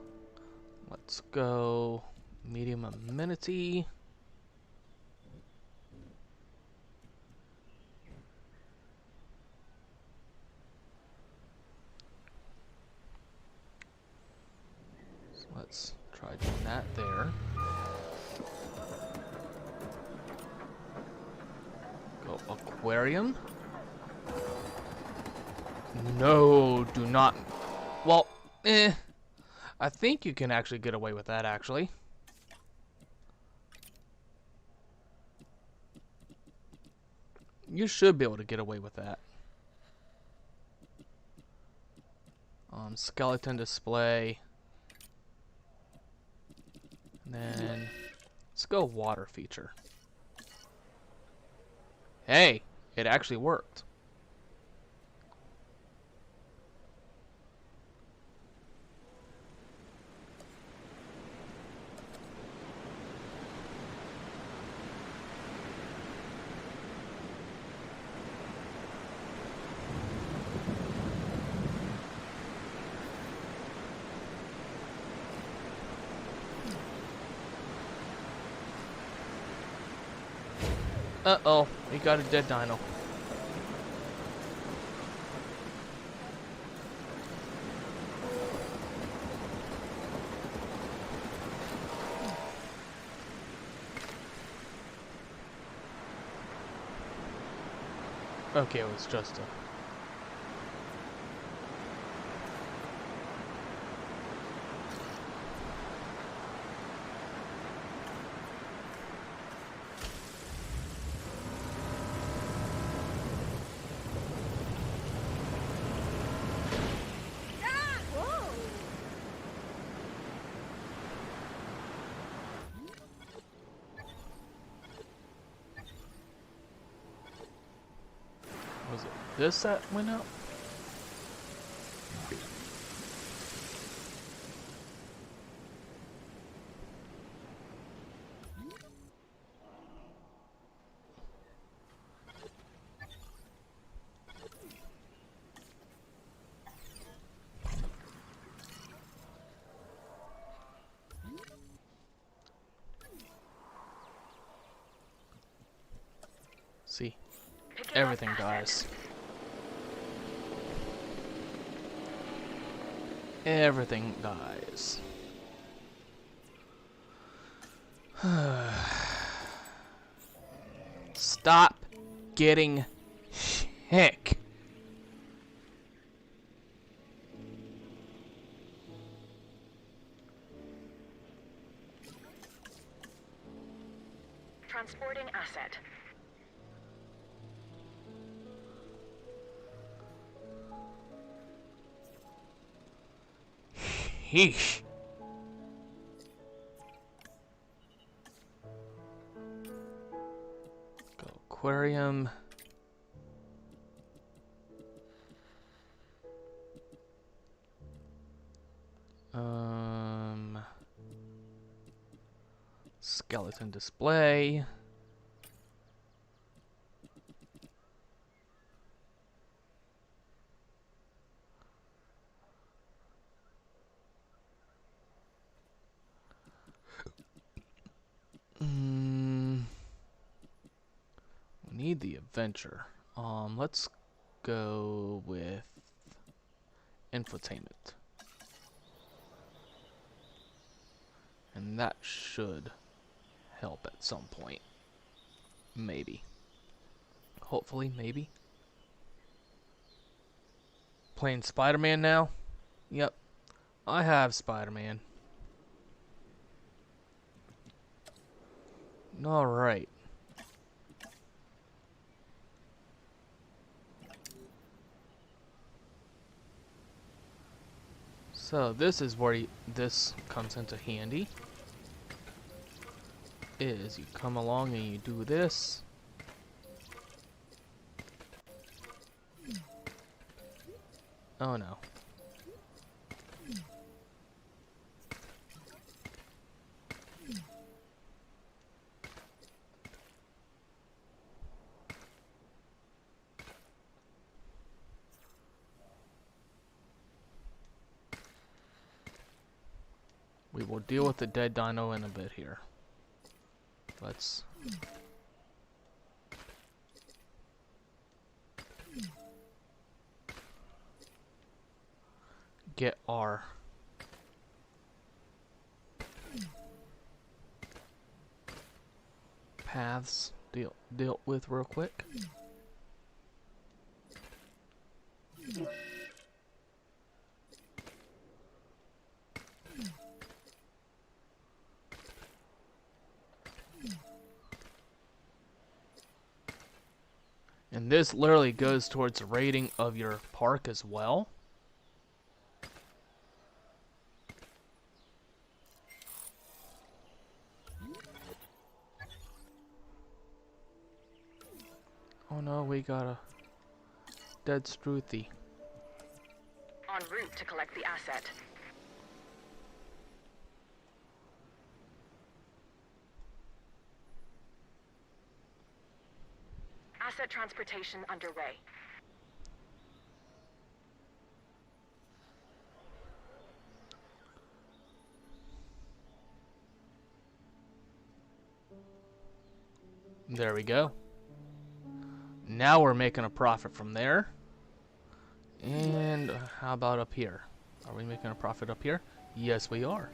let's go medium amenity. So let's try doing that there. Go aquarium. No, do not. Well, I think you can actually get away with that, actually. You should be able to get away with that. Skeleton display. And then, let's go water feature. Hey, it actually worked. Uh-oh, we got a dead dino. Okay, it was just a... Was it this that went out? See, everything dies. Everything dies. Stop getting sick. Transporting asset. Yeesh. Go aquarium. Skeleton display. We need the adventure. Let's go with infotainment. And that should help at some point. Maybe. Hopefully, maybe. Playing Spider-Man now? Yep. I have Spider-Man. Alright. So this is where this comes into handy. Is you come along and you do this. Oh no. We will deal with the dead dino in a bit here. Let's get our paths dealt with real quick. And this literally goes towards the rating of your park as well. Oh no, we got a dead Struthy. En route to collect the asset. Asset transportation underway. There we go. Now we're making a profit from there. And how about up here? Are we making a profit up here? Yes, we are.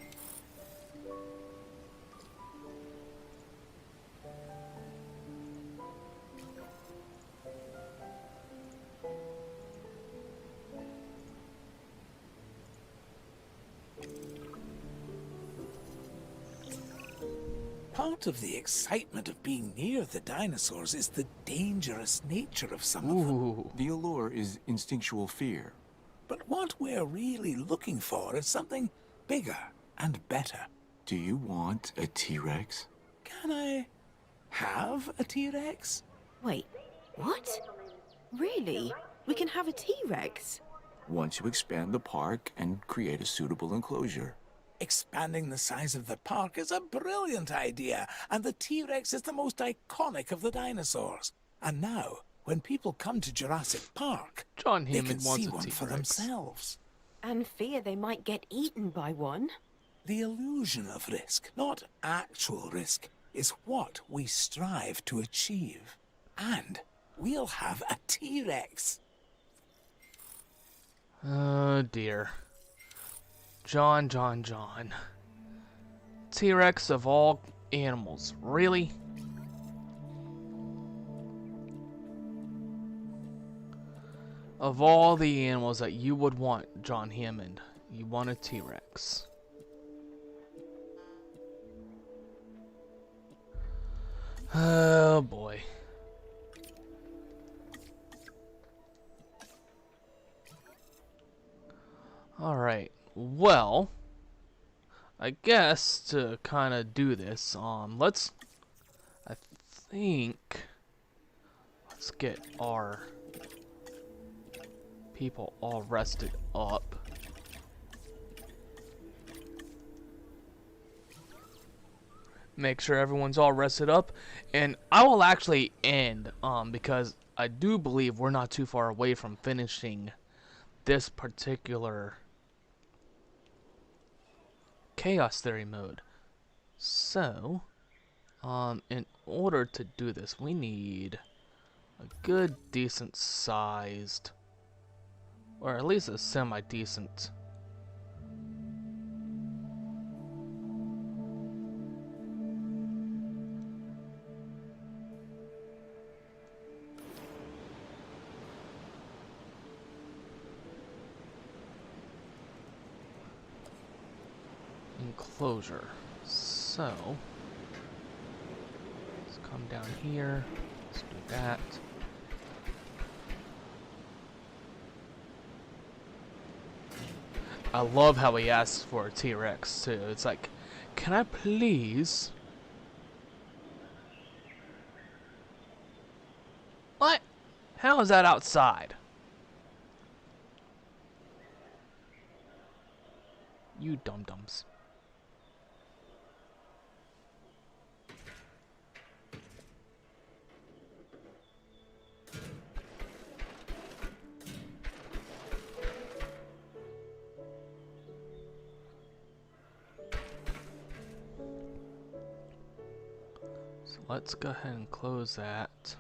Part of the excitement of being near the dinosaurs is the dangerous nature of some of them. Ooh. The allure is instinctual fear. But what we're really looking for is something bigger and better. Do you want a T-Rex? Can I have a T-Rex? Wait, what? Really? We can have a T-Rex? Once you expand the park and create a suitable enclosure. Expanding the size of the park is a brilliant idea, and the T-Rex is the most iconic of the dinosaurs. And now, when people come to Jurassic Park, John they Hammond can wants see a one for T-Rex. themselves. And fear they might get eaten by one. The illusion of risk, not actual risk, is what we strive to achieve. And we'll have a T-Rex. Oh dear. John. T-Rex of all animals, really? Of all the animals that you would want, John Hammond, you want a T-Rex. Oh boy. Alright, well, I guess to kind of do this, I think, let's get our people all rested up. Make sure everyone's all rested up, and I will actually end, because I do believe we're not too far away from finishing this particular chaos theory mode. So, in order to do this, we need a good, decent sized, or at least a semi-decent enclosure. So, let's come down here, let's do that. I love how he asks for a T-Rex too. It's like, can I please? What? How is that outside? You dum-dums. So let's go ahead and close that.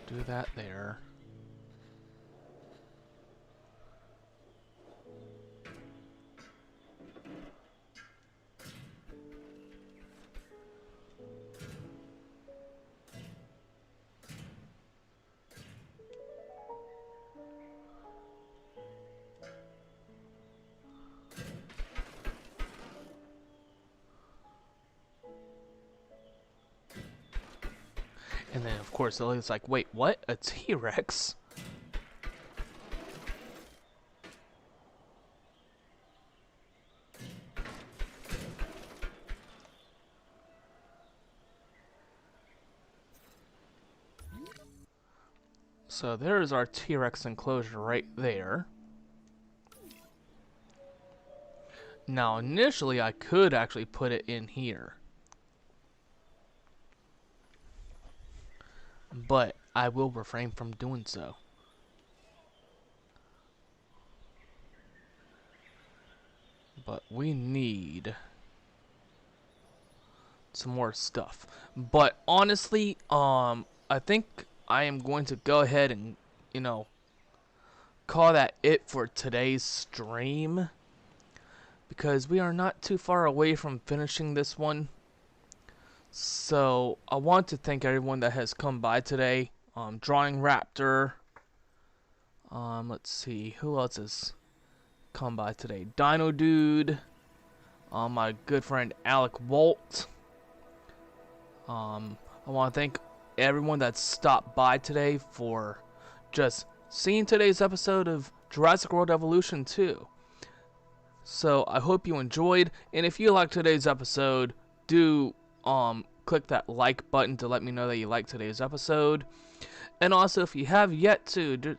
Do that there. And then, of course, it's like, wait, what? A T-Rex? So there's our T-Rex enclosure right there. Now, initially, I could actually put it in here, but I will refrain from doing so. But we need some more stuff. But honestly, I think I am going to go ahead and, call that it for today's stream, because we are not too far away from finishing this one. So I want to thank everyone that has come by today. Drawing Raptor. Let's see, who else has come by today? Dino Dude. My good friend Alec Walt. I want to thank everyone that stopped by today for just seeing today's episode of Jurassic World Evolution 2. So I hope you enjoyed, and if you liked today's episode, do click that like button to let me know that you liked today's episode. And also, if you have yet to,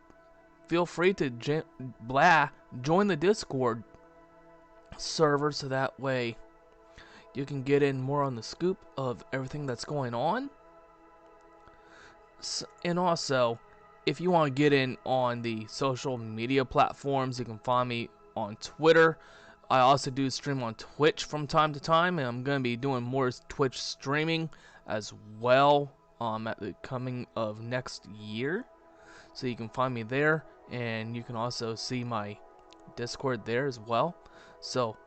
feel free to join the Discord server, so that way you can get in more on the scoop of everything that's going on. And also, if you want to get in on the social media platforms, you can find me on Twitter. I also do stream on Twitch from time to time, and I'm going to be doing more Twitch streaming as well at the coming of next year. So you can find me there, and you can also see my Discord there as well. So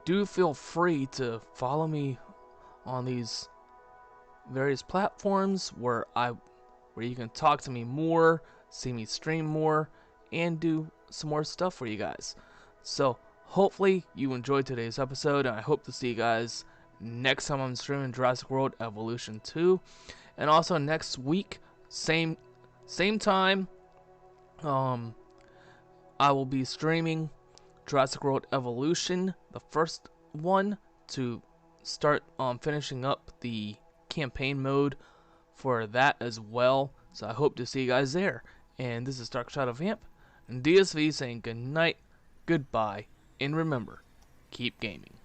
do feel free to follow me on these various platforms where you can talk to me more, see me stream more, and do some more stuff for you guys. So hopefully you enjoyed today's episode, and I hope to see you guys next time I'm streaming Jurassic World Evolution 2. And also next week, same time, I will be streaming Jurassic World Evolution, the first one, to start finishing up the campaign mode for that as well. So I hope to see you guys there. And this is Dark Shadow Vamp and DSV saying good night, goodbye, and remember, keep gaming.